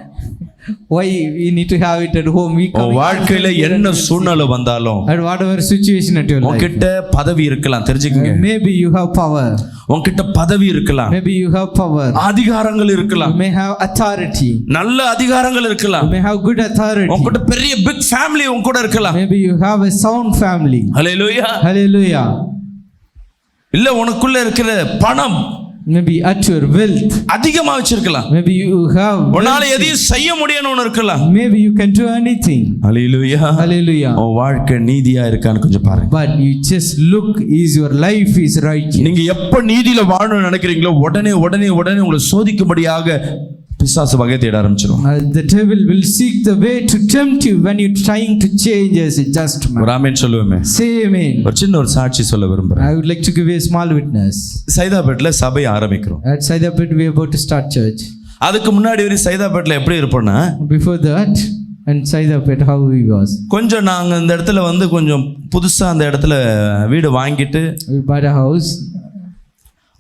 Why we need to have it at home? We come. வாழ்க்கையில என்ன சூழ்நிலை வந்தாலும், at whatever situation at your life, உன்கிட்ட பதவி இருக்கலாம், தெரிஞ்சுக்கங்க. maybe you have power. உன்கிட்ட பதவி இருக்கலாம், maybe you have power. அதிகாரங்கள் இருக்கலாம், you may have authority, நல்ல அதிகாரங்கள் இருக்கலாம், you may have good authority, உன்கிட்ட பெரிய பிக் ஃபேமிலி உன் கூட இருக்கலாம். maybe you have a sound family. Hallelujah, hallelujah. இல்ல உனக்குள்ள இருக்கிற பணம், maybe at your wealth, அதிகமா வச்சிருக்கலாம். maybe you have, உன்னால எதையும் செய்ய முடியும்னு இருக்கலாம். maybe you can do anything. Hallelujah, hallelujah. உன் வாழ்க்கை நீதியா இருக்கான்னு கொஞ்சம் பாருங்க. but you just look, is your life is right? நீங்க எப்ப நீதியில வாழணும்னு நினைக்கிறீங்களோ உடனே உங்களை சோதிக்கும்படியாக பிசாசு வகை தேட ஆரம்பிச்சிடும். The devil will seek the way to tempt you when you're trying to change as a just man. ஒரு ஆமென் சொல்லுவேமே. Say amen. ஒரு சின்ன ஒரு சாட்சி சொல்ல விரும்புறேன். I would like to give you a small witness. சைதாப்பேட்ல சபை ஆரம்பிக்கிறோம். At Saidapet we are about to start church. அதுக்கு முன்னாடி வரை சைதாப்பேட்ல எப்படி இருப்போம்னா, Before that, and Saidapet how he was. கொஞ்சம் நாங்க இந்த இடத்துல வந்து கொஞ்சம் புதுசா அந்த இடத்துல வீடு வாங்கிட்டு We bought a house.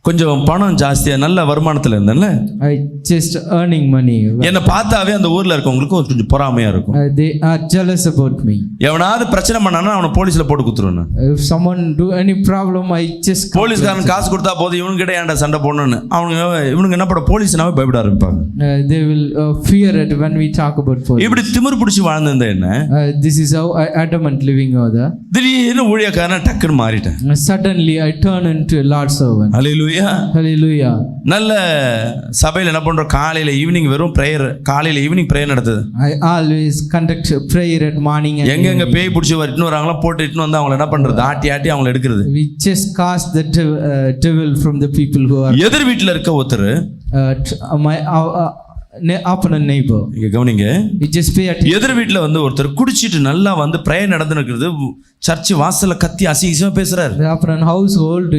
கொஞ்சம் பணம் ஜாஸ்தியா நல்ல வருமானத்துல இருந்தேன்ல, I just earning money. என்னை பார்த்தாவே அந்த ஊர்ல இருக்கவங்களுக்கு கொஞ்சம் பொறாமையா இருக்கும். They are jealous about me. எவனாவது பிரச்சனை பண்ணானா அவனை போலீஸ்ல போட்டு குத்துருவேன். If someone do any problem, I just போலீஸ்காரன் காசு கொடுத்தா போதும் இவனுக்கிட்ட ஏன்டா சண்டை போடணும்னு இவனுங்க என்ன பண்ண போலீஸ்னாவே பயப்பட ஆரம்பிப்பாங்க. They will fear it when we talk about police. இப்படி திமிரு பிடிச்சி வாழ்ந்திருந்த என்ன, This is how I adamant living over there. திடீர்னு ஊழியக்காரன் டக்குன்னு மாறிட்டேன். Suddenly I turn into a Lord's servant. Hallelujah. Hallelujah. நல்ல சபையில் என்ன பண்றோம், காலையில ஈவினிங் வெறும் பிரேயர், காலையில ஈவினிங் பிரேயர் நடத்துது. I always conduct prayer at morning and எங்க பேய் பிடிச்சி இட்டுன்னு வராங்களோ போட்டு இட்டுன்னு வந்து அவங்களை என்ன பண்றது, ஆட்டி ஆட்டி அவங்களை எடுக்கிறது. we just cast the devil from the people who are எதிர் வீட்டுல இருக்க ஒருத்தர் my opponent neighbor. இங்க கவனிங்க, We just pay attention. எதிர் வீட்டுல வந்து ஒருத்தர் குடிச்சிட்டு நல்லா வந்து பிரேயர் நடந்து இருக்கிறது, சர்ச் வாசல்ல கத்தி அசிங்கமா பேசுறாரு. The opponent household,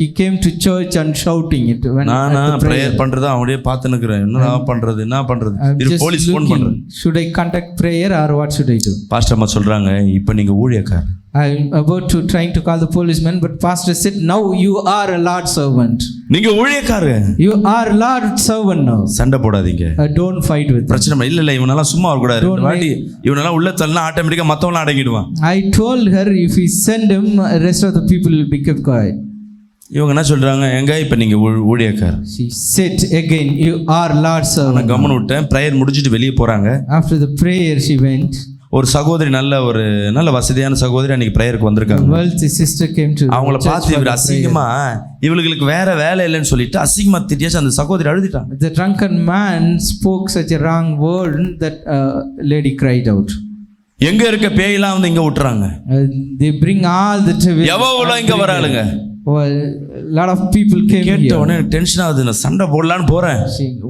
he came to church and shouting it when நானா பிரேயர் பண்றது அவங்களே பார்த்து நிக்கிறேன், என்ன பண்றது I'm இது just போலீஸ் ஃபோன் looking, பண்றேன். should I conduct prayer or what should I do? Pastor அம்மா சொல்றாங்க, இப்போ நீங்க ஊழியக்காரர். I'm about to trying to call the policeman, but pastor said, now you are a Lord's servant. நீங்க ஊழியக்காரர், You are Lord's servant now. சண்டை போடாதீங்க, Don't fight with them. பிரச்சனை இல்ல இவனெல்லாம் சும்மா வரக்கூடாது, ரெண்டு வாட்டி இவனெல்லாம் உள்ள தள்ளனா ஆட்டோமேட்டிக்கா மத்தவங்க அடங்கிடுவான். I told her if we send him, rest of the people will become quiet. இவங்க என்ன சொல்றாங்க, எங்க இப்ப நீங்க ஊழியக்காரர். She said again, you are Lord's servant. நான் கவனம் விட்டேன். பிரேயர் முடிஞ்சிட்டு வெளியே போறாங்க. After the prayer she went. ஒரு சகோதரி, நல்ல வசதியான சகோதரி அன்னைக்கு பிரேயருக்கு வந்திருக்காங்க. Wealthy sister came to அவங்கள பார்த்து இவர் அசிங்கமா, இவங்களுக்கு வேற வேலை இல்லைன்னு சொல்லிட்டு அசிங்கமா திட்டியாச்சு அந்த சகோதரி அழுதுட்டாங்க. The drunken man spoke such a wrong word that lady cried out. எங்க இருக்க பேயெல்லாம் வந்து இங்க விட்டுறாங்க. They bring all the devil. எவ்வளவு இங்க வராளுங்க. Well, lot of people came கேட்ட here. உடனே டென்ஷன் ஆகுது, நான் சண்டை போடலான்னு போறேன்.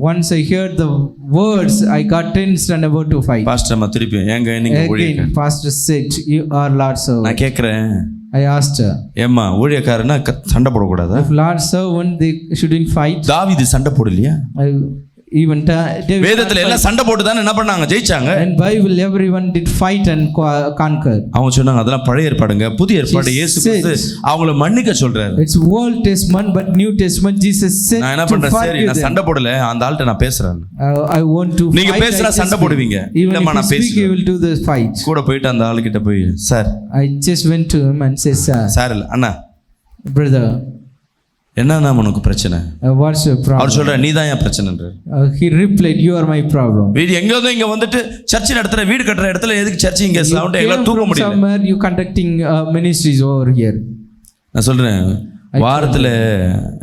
Once I heard the words, I got tensed and about to fight. Pastor அம்மா திருப்பி, எங்க நீங்க ஊழியக்காரர். Again, pastor said, you are Lord's servant. நான் கேக்குறேன், I asked her, ஏம்மா ஊழியக்காரனா சண்டை போடக்கூடாதா? if Lord's servant, they shouldn't fight. தாவீது சண்டை போடலையா? Even David. வேதத்துல எல்லாம் சண்டை போட்டு தானே என்ன பண்ணாங்க, ஜெயிச்சாங்க. In Bible, everyone did fight and conquer. அவங்க சொன்னாங்க அதெல்லாம் பழைய ஏற்பாடுங்க, புதிய ஏற்பாடு இயேசு கிறிஸ்து அவங்கள மன்னிக்க சொல்றாரு. It's Old Testament, but New Testament Jesus said நான் என்ன to பண்றேன், சரி forgive நான் them. சண்டை போடல, அந்த ஆள்கிட்ட நான் பேசுறேன். I want to நீங்க fight. பேசுனா சண்டை போடுவீங்க. Even இல்லம்மா if நான் you speak, you பேசுறேன். will do the fight. கூட போயிட்டு அந்த ஆளுகிட்ட போய், sir I just went to him and said, sir, sir இல்ல அண்ணா, brother, என்னன்னா உனக்கு பிரச்சனை? what's your our problem? சொல்ற நீ தான் என் பிரச்சனைன்றார். He replied, you are my problem. வீடு எங்க வந்து இங்க வந்துட்டு சர்ச் நடத்துற, வீடு கட்டுற இடத்துல எதுக்கு சர்ச் இங்க You சவுண்ட் came எல்லாம் தூக்க from முடியல. somewhere, you conducting ministries over here. நான் சொல்றேன், வாரத்துல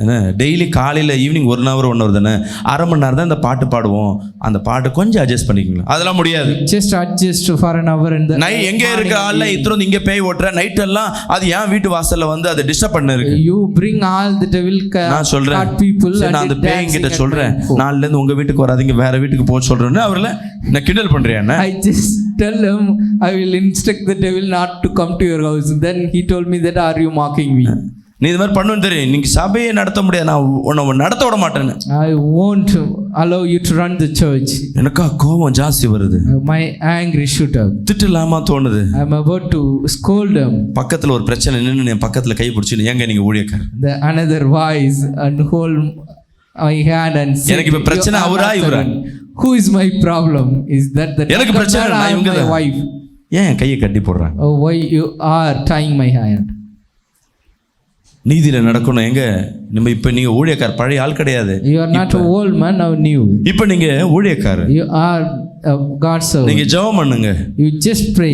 என்ன டெய்லி காலையில ஈவினிங் 1 hour 1 hour தானே, அரை மணி நேரம் தான் இந்த பாட்டு பாடுவோம், அந்த பாட்டு கொஞ்சம் அட்ஜஸ்ட் பண்ணிக்கீங்களா? அதெல்லாம் முடியாது. Just adjust for an hour in the எங்க இருக்க ஆள்ல இத்தனை இங்க பேய் ஓட்டுற நைட் எல்லாம் அது ஏன் வீட்டு வாசல்ல வந்து அதை டிஸ்டர்ப் பண்ண இருக்கு. You bring all the devil நான் சொல்றேன், people சரி, நான் அந்த பேய் கிட்ட சொல்றேன், நாளைல இருந்து உங்க வீட்டுக்கு வராதீங்க, வேற வீட்டுக்கு போக சொல்றேன்னு அவர்ல நான் கிண்டல் பண்றேன். I just tell him I will instruct the devil not to come to your house. Then he told me that, are you mocking me? நீ இது மாதிரி பண்ணுன்னு தெரியும், நீங்க சபையை நடத்த முடியாது, நான் உன்னை நடத்த விட மாட்டேன்னு. I won't allow you to run the church. எனக்கா கோபம் ஜாஸ்தி வருது, My angry shoot up. திட்டலாமா தோணுது. I'm about to scold him. பக்கத்துல ஒரு பிரச்சனை நின்று என் பக்கத்துல கை பிடிச்சு, எங்க நீங்க ஊழியக்காரர். The another voice and hold my hand and say, எனக்கு இப்ப பிரச்சனை அவரா இவரா? Who is my problem? Is that the எனக்கு பிரச்சனை I நான் am இவங்க my தான். wife? ஏன் கையை கட்டி போடுறாங்க? Oh, why you are tying my hand? நீதியில நடக்கணும். எங்க நம்ம இப்ப நீங்க ஊழியக்கார், பழைய ஆள் கிடையாது. You are not an old man, now new. இப்ப நீங்க ஊழியக்கார். You are God's servant. நீங்க ஜெபம் பண்ணுங்க. You just pray.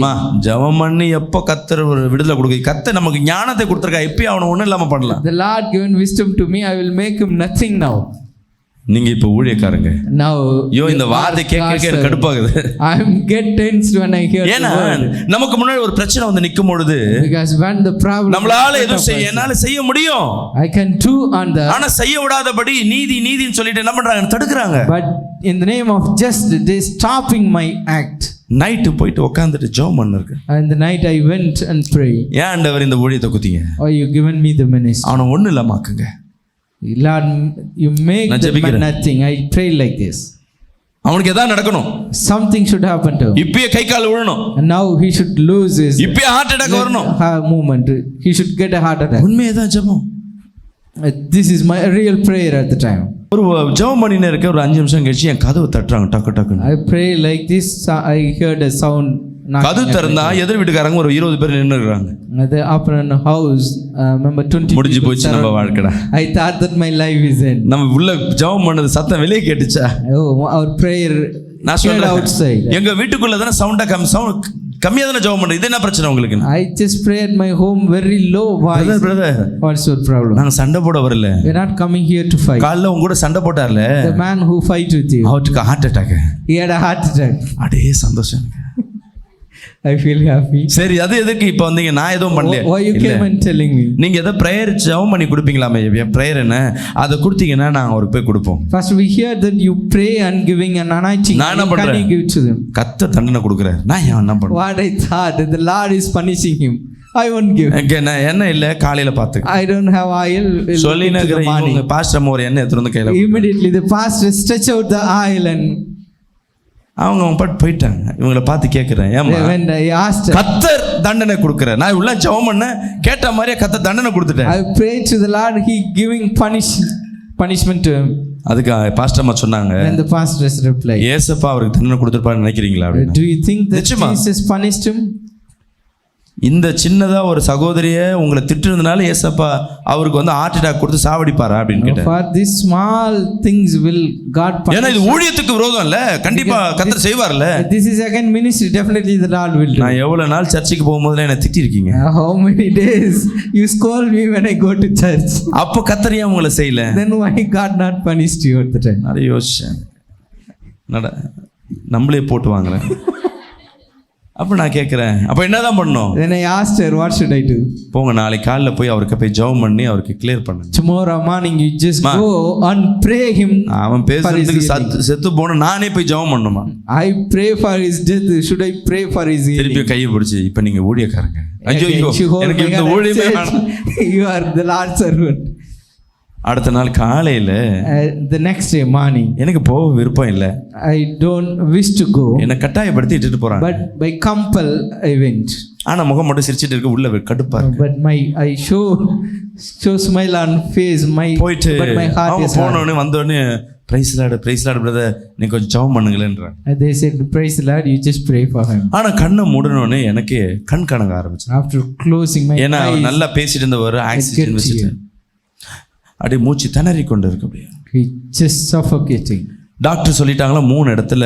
ஜெபம் பண்ணி எப்போ கர்த்தர் ஒரு விடுதலை கொடுக்க, கர்த்தர் நமக்கு ஞானத்தை கொடுத்திருக்கா, இப்ப அவன ஒண்ணும் இல்லாம பண்ணலாம். The Lord given wisdom to me, I will make him nothing now. நீங்க இப்ப ஊழியக்காரங்க. Now ஐயோ இந்த வார்த்தை கேட்க கடுப்பாகுது. I get tensed when I hear ஏன்னா the word. நமக்கு முன்னாடி ஒரு பிரச்சனை வந்து நிக்கும் பொழுது Because when the problem நம்மளால எதுவும் என்னால செய்ய முடியும், I can do on the, ஆனா செய்ய விடாதபடி நீதின்னு சொல்லிட்டு என்ன பண்றாங்க, தடுக்கிறாங்க. but in the name of justice they stopping my act. Night போயிட்டு உட்காந்துட்டு ஜெபம் பண்ணிருக்கு. And the night I went and prayed. ஏன் ஆண்டவர் இந்த ஊழியத்தை குத்திங்க? Oh, you given me the ministry. அவனை ஒண்ணு இல்லாமக்குங்க. Lord, you make நான் the man ஜெபிக்கிறேன். nothing. I pray like this. அவனுக்கு எதாவது நடக்கணும், Something should happen to him. இப்பயே கை கால் விழணும், And now he should lose his இப்பயே ஹார்ட் அட்டாக் வரணும். movement. He should get a heart attack. உண்மையதான் ஜெபம். This is my real prayer at the time. ஒரு ஜெபம் பண்ணினே இருக்க ஒரு 5 நிமிஷம் கழிச்சு என் கதவு தட்டுறாங்க டக்கு டக்குன்னு. I pray like this. I heard a sound. கதவு திறந்தா எதிர் வீட்டுக்காரங்க ஒரு 20 பேர் நின்று இருக்காங்க. The upper house, remember 20 முடிஞ்சு people போச்சு நம்ம surround me. வாழ்க்கடா. I thought that my life is end. நம்ம உள்ள ஜெபம் பண்ணது சத்தம் வெளியே கேட்டுச்சா? Oh, our prayer நான் heard சொல்றேன், outside. எங்க வீட்டுக்குள்ள தானே சவுண்ட் கம்மியா தானே ஜெபம் பண்றது, இது என்ன பிரச்சனை உங்களுக்கு? I just pray at my home very low voice. Brother What's your problem? நாங்க சண்டை போட வரல, We're not coming here to fight. காலைல உங்க கூட சண்டை போட்டார்ல, The man who fight with you, அவருக்கு heart attack. he had a heart attack. அடே சந்தோஷம் எனக்கு. I feel happy. சரி அது எதுக்கு இப்ப வந்தீங்க? நான் எதுவும் பண்ணல. Why you came and telling me? நீங்க ஏதோ பிரேயர் ஜெபம் பண்ணி கொடுப்பீங்களாமே, பிரேயர் என்ன அதை கொடுத்தீங்கன்னா நாங்க அவருக்கு போய் கொடுப்போம். First we hear that you pray and giving an anointing. நான் என்ன Can பண்றேன்? you give to them? கத்த தண்டனை கொடுக்குறாரு, நான் ஏன் என்ன பண்ணுவேன்? What I thought that the Lord is punishing him. I won't give. என்ன இல்ல காலையில பாத்து I don't have oil. சொல்லி நகர பாஸ்டர் அம்மா ஒரு எண்ணெய் எடுத்துட்டு வந்து கையில Immediately the pastor stretch out the oil and அவங்க பாட்டு போயிட்டாங்க. இவங்களை பார்த்து கேட்கிறேன், ஏமா when I asked her, கத்தர் தண்டனை கொடுக்குறேன், நான் உள்ள ஜெபம் பண்ண கேட்ட மாதிரியே கத்தர் தண்டனை கொடுத்துட்டேன். I prayed to the Lord, he giving punishment to him. அதுக்கு பாஸ்டர் அம்மா சொன்னாங்க, And the pastor replied, ஏசப்பா அவருக்கு தண்டனை கொடுத்துருப்பான்னு நினைக்கிறீங்களா அப்படின்னு. do you think that நிச்சயமா. Jesus punished him? இந்த சின்னதா ஒரு சகோதரிய உங்களை திட்டுறதுனால ஏசப்பா அவருக்கு வந்து ஹார்ட் அட்டாக் கொடுத்து சாவடிப்பாரா அப்படின்னு கேட்டேன். For these small things will God punish? ஏன்னா இது ஊழியத்துக்கு விரோதம் இல்ல, கண்டிப்பா கத்தர் செய்வார்ல. This is again ministry, definitely the Lord will do. நான் எவ்வளவு நாள் சர்ச்சுக்கு போகும்போதுல என்ன திட்டி இருக்கீங்க, How many days you scold me when I go to church? அப்ப கத்தர் ஏன் உங்களை செய்யல? Then why God not punished you at the time? நிறைய யோசிச்சேன், நம்மளே போட்டு வாங்குறேன். அப்போ நான் கேட்குறேன், அப்போ என்னதான் பண்ணணும்? Then I asked her, what should I do? போங்க நாளைக்கு காலைல போய் அவருக்கு போய் ஜெபம் பண்ணி அவருக்கு கிளியர் பண்ணுங்க. Tomorrow morning you just go and pray him. அவன் பேசுறதுக்கு செத்து போன நானே போய் ஜெபம் பண்ணுமா? I pray for his death. Should I pray for his healing? திருப்பி கையை பிடிச்சி இப்போ நீங்க ஊழியக்காரங்க, ஐயோ எனக்கு இந்த ஊழியமே வேணாம். You are the Lord's servant. அடுத்த நாள் காலையில The next day morning, எனக்கு போக விருப்பம் இல்லை, I don't wish to go, என்னை கட்டாயப்படுத்தி இட்டுட்டு போறாங்க. but by compel I went. ஆனா முகம் மட்டும் சிரிச்சிட்டு இருக்கு, உள்ள கடுப்பா இருக்கு. But I show smile on face, போயிட்டு but my heart அவங்க is hard. போனோடனே வந்தோடனே பிரைஸ் லார்ட் பிரதர் நீங்க கொஞ்சம் ஜெபம் பண்ணுங்களேன்றாங்க. And they said, praise the Lord, you just pray for him. ஆனா கண்ணை மூடனோடனே எனக்கு கண் கணங்க ஆரம்பிச்சு. After closing my ஏன்னா eyes, நல்லா பேசிட்டு இருந்தவர் ஆக்சிஜன் வச்சுட்டு அப்படியே மூச்சு திணறி கொண்டு இருக்கு. அப்படியே he just suffocating. டாக்டர் சொல்லிட்டாங்களா 3 இடத்துல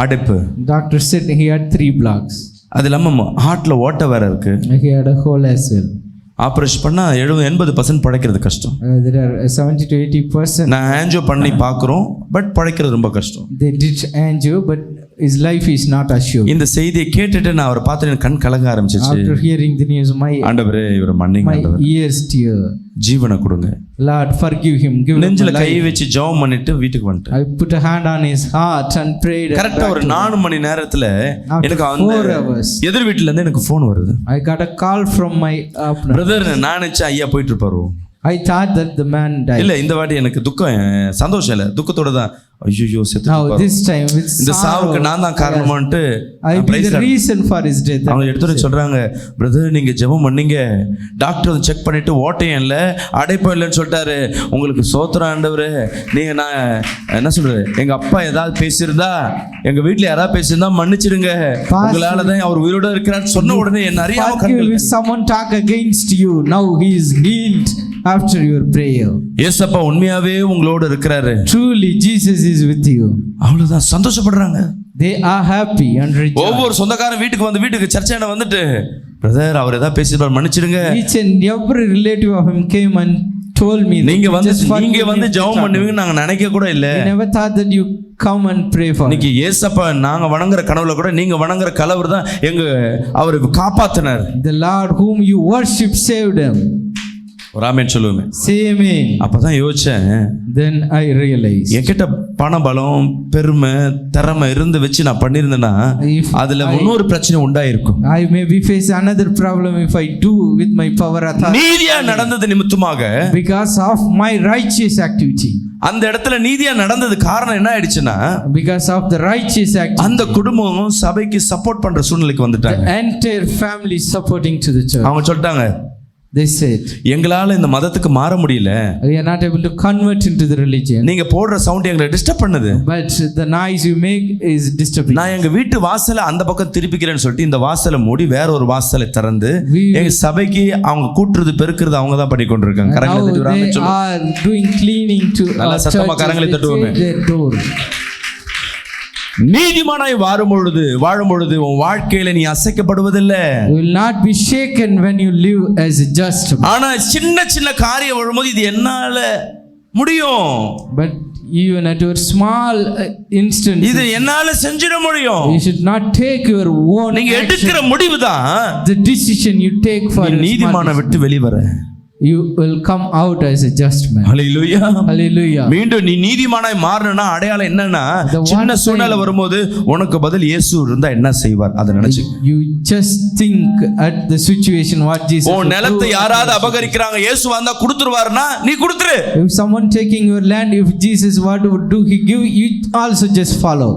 அடைப்பு. Doctor said he had 3 blocks. அது இல்லாம ஹார்ட்ல ஓட்டை வேற இருக்கு. He had a hole as well. Operation பண்ணா 70-80% பழைக்கிறது கஷ்டம். There are 70 to 80%. நான் ஆன்ஜியோ பண்ணி பார்க்குறோம், பட் பழைக்கிறது ரொம்ப கஷ்டம். They did angio, but his life is not assured. இந்த செய்தியை கேட்டுட்டு நான் அவரை பார்த்து எனக்கு கண் கலங்க ஆரம்பிச்சிச்சு. After hearing the news, ஆண்டவரே இவரை மன்னிங்க my ஆண்டவரே, ears tear. ஜீவனை கொடுங்க. Lord, forgive him, give him நெஞ்சில a கை life. வச்சு ஜெபம் பண்ணிட்டு வீட்டுக்கு வந்துட்டேன். I put a hand on his heart and prayed. கரெக்டா ஒரு 4 மணி நேரத்துல After எனக்கு 4 hours, எதிர் வீட்டுல இருந்து எனக்கு ஃபோன் வருது. I got a call from my partner. Brother நான் நினைச்சேன் ஐயா போயிட்டு இருப்பாரு. I thought that the man died. இல்ல இந்த வாட்டி எனக்கு துக்கம், சந்தோஷம் இல்ல, துக்கத்தோட தான் ஐயோ செத்து Now இருப்பாரு. this time with இந்த sorrow, சாவுக்கு நான் தான் காரணமான்ட்டு I be the reason for his death. அவங்க எடுத்துட்டு சொல்றாங்க, பிரதர் நீங்க ஜெபம் பண்ணீங்க, டாக்டர் வந்து செக் பண்ணிட்டு ஓட்டையும் இல்லை அடைப்பும் இல்லைன்னு சொல்லிட்டாரு, உங்களுக்கு சோத்திரம் ஆண்டவரே. நீங்க நான் என்ன சொல்றது, எங்க அப்பா ஏதாவது பேசியிருந்தா, எங்க வீட்டுல யாராவது பேசியிருந்தா மன்னிச்சிடுங்க, உங்களால தான் அவர் உயிரோட இருக்கிறார் சொன்ன உடனே என்ன அறியாம someone talk against you, now he is healed after your prayer. ஏசப்பா உண்மையாவே உங்களோட இருக்கிறாரு, Truly Jesus is with you. அவ்வளவுதான் சந்தோஷப்படுறாங்க. They are happy and rejoice. ஒவ்வொரு சொந்தக்காரன் வீட்டுக்கு சர்ச்சையில வந்துட்டு பிரதர் அவர் ஏதாவது பேசியிருப்பார் மன்னிச்சிடுங்க. Each and every relative of him came and told me that நீங்க you வந்து just forgive நீங்க me வந்து of the ஜெபம் trouble. பண்ணுவீங்க நாங்க நினைக்க கூட இல்ல. We never thought that you come and pray for us. இன்னைக்கு ஏசப்பா நாங்க வணங்குற கனவுல கூட நீங்க வணங்குற கலவர் தான் எங்க அவரு காப்பாத்தினார். The Lord whom you worship saved him. ஒரு ஆமென் சொல்லுவேன். Say amen. அப்பதான் யோசிச்சேன், Then I realized, என்கிட்ட பண பலம் பெருமை திறமை இருந்து வச்சு நான் பண்ணியிருந்தேன்னா if அதுல இன்னொரு பிரச்சனை உண்டாயிருக்கும். I maybe face another problem if I do with my power authority. நீதியா நடந்தது நிமித்தமாக Because of my righteous activity. அந்த இடத்துல நீதியா நடந்தது காரணம் என்ன ஆயிடுச்சுன்னா, Because of the righteous activity. அந்த குடும்பம் சபைக்கு சப்போர்ட் பண்ற சூழ்நிலைக்கு வந்துட்டாங்க. The entire family supporting to the church. அவங்க சொல்லிட்டாங்க, They said, எங்களால இந்த மதத்துக்கு மாற முடியல, we are not able to convert into the religion. நீங்க போடுற சவுண்ட் எங்களை டிஸ்டர்ப் பண்ணுது. But the noise you make is disturbing. நான் எங்க வீட்டு வாசலை அந்த பக்கம் திருப்பிக்கிறேன்னு சொல்லிட்டு இந்த வாசலை மூடி வேற ஒரு வாசலை திறந்து எங்க சபைக்கு அவங்க கூட்டுறது பெருக்குறது அவங்க தான் பண்ணி கொண்டிருக்காங்க. கரங்களை Now தட்டி they சொல்லுங்க. are doing cleaning to நல்லா our சத்தமா கரங்களை churches. They தட்டுவோமே. change their door. நீதிமானாய் வாழும் பொழுது உன் வாழ்க்கையில நீ அசைக்கப்படுவதில்லை. You will not be shaken when you live as a just man. ஆனா சின்ன சின்ன காரியம் வரும்போது இது என்னால முடியும், But even at your small instance, இது என்னால செஞ்சிட முடியும். you should not take your own நீங்க எடுக்கிற action. முடிவு தான் The decision you take for நீ a small நீதிமான decision. விட்டு வெளிவர. You will come out as a just man. Hallelujah. Hallelujah. மீண்டும் நீ நீதிமானாய் மாறணும்னா அடையாளம் என்னன்னா, The one சின்ன சூழ்நிலை thing- வரும்போது உனக்கு பதில் இயேசு இருந்தா என்ன செய்வார் அதை நினைச்சு. You just think at the situation what Jesus உன் would நிலத்தை do. யாராவது அபகரிக்கிறாங்க, இயேசு வந்தா கொடுத்துருவாருன்னா நீ கொடுத்துரு. If someone taking your land, if Jesus what would do, he give, you also just follow.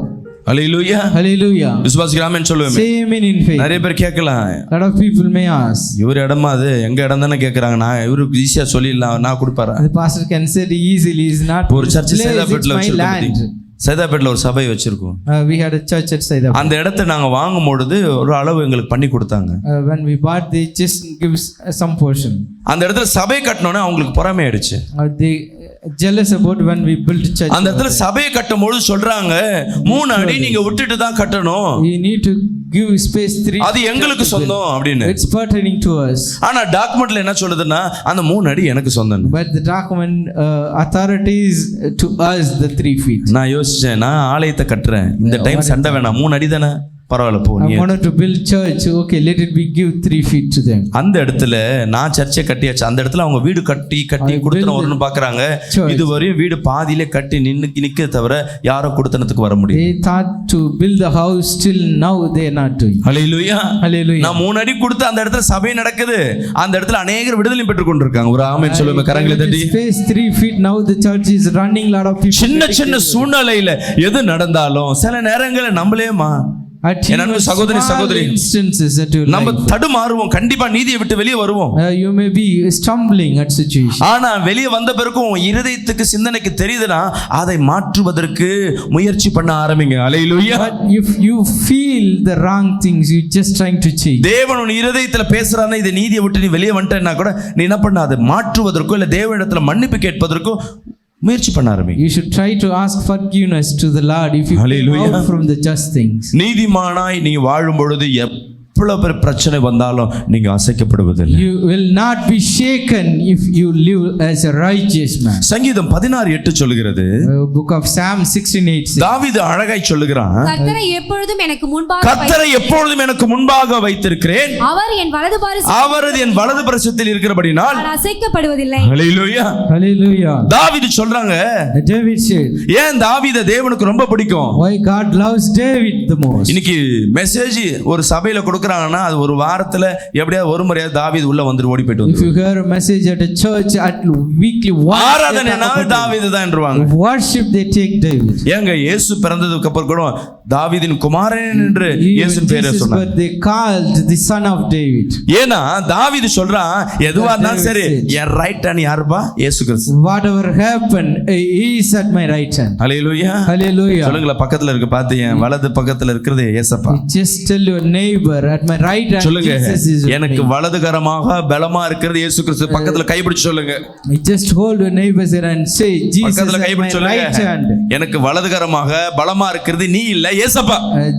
Hallelujah. Hallelujah. விசுவாசிக்கலாம்னு சொல்லுவேன். Say amen in faith. நிறைய பேர் கேட்கலாம், Lot of people may ask. இவர் இடமா அது எங்க இடம் தானே கேட்கறாங்க, நான் இவருக்கு ஈஸியா சொல்லிடலாம், நான் கொடுப்பாரு. The pastor can say it easily, is not ஒரு சர்ச் place, it's சேதாப்பேட்டில் my land. வச்சிருக்கோம். சேதாப்பேட்டில் ஒரு சபை வச்சிருக்கோம். We had a church at Saidapet. அந்த இடத்தை நாங்க வாங்கும் பொழுது ஒரு அளவு எங்களுக்கு பண்ணி கொடுத்தாங்க. When we bought, they just gives some portion. அந்த இடத்துல சபை கட்டணும்னா அவங்களுக்கு பொறாமை ஆயிடுச்சு. They jealous about when we built church. அந்த இடத்துல சபையை கட்டும் பொழுது சொல்றாங்க, 3 அடி நீங்க விட்டுட்டு தான் கட்டணும், We need to give space 3. அது எங்களுக்கு சொந்தம் அப்படின்னு. It's pertaining to us. ஆனா டாக்குமெண்ட்ல என்ன சொல்லுதுன்னா, அந்த 3 அடி எனக்கு சொந்தம். But the document authority is to us the 3 feet. நான் யோசிச்சேன், நான் ஆலயத்தை கட்டுறேன், இந்த டைம் சண்டை வேணாம், 3 அடி தானே, பரவாயில்ல போ நீ. I wanted to build church. Okay, let it be give 3 feet to them. அந்த இடத்துல நான் சர்ச்சை கட்டியாச்சு. அந்த இடத்துல அவங்க வீடு கட்டி கொடுத்தனம் வரணும்னு பாக்குறாங்க. இதுவரையும் வீடு பாதியிலே கட்டி நிக்க தவிர யாரும் கொடுத்தனத்துக்கு வர முடியும். They thought to build the house, till now they are not doing. Hallelujah. Hallelujah. நான் 3 அடி கொடுத்து அந்த இடத்துல சபை நடக்குது. அந்த இடத்துல அநேகர் விடுதலை பெற்றுக் கொண்டிருக்காங்க. ஒரு ஆமென் சொல்லுங்க கரங்களை தட்டி. Space 3 feet, now the church is running, lot of people. சின்ன சின்ன சூழ்நிலையில எது நடந்தாலும் சில நேரங்களில் நம்மளேமா At சகோதரி சகோதரி instances that you நம்ம like, தடுமாறுவோம், கண்டிப்பா நீதியை விட்டு வெளியே வருவோம். you may be stumbling at situation. ஆனா வெளியே வந்த பிறகும் இருதயத்துக்கு சிந்தனைக்கு தெரியுதுன்னா அதை மாற்றுவதற்கு முயற்சி பண்ண ஆரம்பிங்க. ஹல்லேலூயா. But if you feel the wrong things, you just trying to change. தேவன் உன் இருதயத்துல பேசுறானே, இதை நீதியை விட்டு நீ வெளியே வந்துட்டேன்னா கூட நீ என்ன பண்ண, அதை மாற்றுவதற்கோ இல்ல தேவனிடத்துல மன்னிப்பு கேட்பதற்கோ முயற்சி பண்ண ஆரம்பிங்க. You should try to ask forgiveness to the Lord if you Hallelujah. come out from the just things. நீதிமானாய் நீ வாழும் பொழுது எவ்வளவு பெரிய பிரச்சனை வந்தாலும் நீங்க அசைக்கப்படுவதில்லை. You will not be shaken if you live as a righteous man. சங்கீதம் 16:8 சொல்லுகிறது, Book of Psalm 16:8 says, தாவீது அழகாய் சொல்லுகிறான், கர்த்தரை எப்பொழுதும் எனக்கு முன்பாக கர்த்தரை எப்பொழுதும் எனக்கு முன்பாக வைத்திருக்கிறேன், அவர் என் வலது அவரது என் வலது பரிசத்தில் இருக்கிறபடினால் நான் அசைக்கப்படுவதில்லை. ஹல்லேலூயா. Hallelujah. தாவீது சொல்றாங்க, David said, ஏன் தாவீதை தேவனுக்கு ரொம்ப பிடிக்கும். why God loves David the most. இன்னைக்கு மெசேஜ் ஒரு சபையில கொடுக்கறாங்கன்னா அது ஒரு வாரத்துல எப்படியாவது ஒரு முறையா தாவீது உள்ள வந்து ஓடி போயிட்டு If you hear a message at a church at weekly once, ஆராதனைனா தாவீது தான் என்றுவாங்க. worship they take David. ஏங்க இயேசு பிறந்ததுக்கு அப்புறம் கூட தாவீதின் குமாரன் என்று இயேசு பேரை Jesus, சொன்னார். but they called the son of David. ஏனா தாவீது சொல்றான், எதுவா இருந்தாலும் சரி என் ரைட் ஹேண்ட் யாருப்பா, இயேசு கிறிஸ்து. Whatever happened, he is at my right hand. Hallelujah. Hallelujah. சொல்லுங்க பக்கத்துல இருக்கு பார்த்து, என் வலது பக்கத்துல இருக்கிறது இயேசப்பா. Just tell your neighbor, at my right hand சொல்லுங்க, Jesus is with எனக்கு me. வலதுகரமாக பலமா இருக்கிறது இயேசு கிறிஸ்து. பக்கத்துல கைப்பிடிச்சு சொல்லுங்க. Just hold your neighbor's hand and say, Jesus பக்கத்துல at my கைப்பிடிச்சு right சொல்லுங்க, hand. எனக்கு வலதுகரமாக பலமா இருக்கிறது நீ இல்ல இயேசப்பா.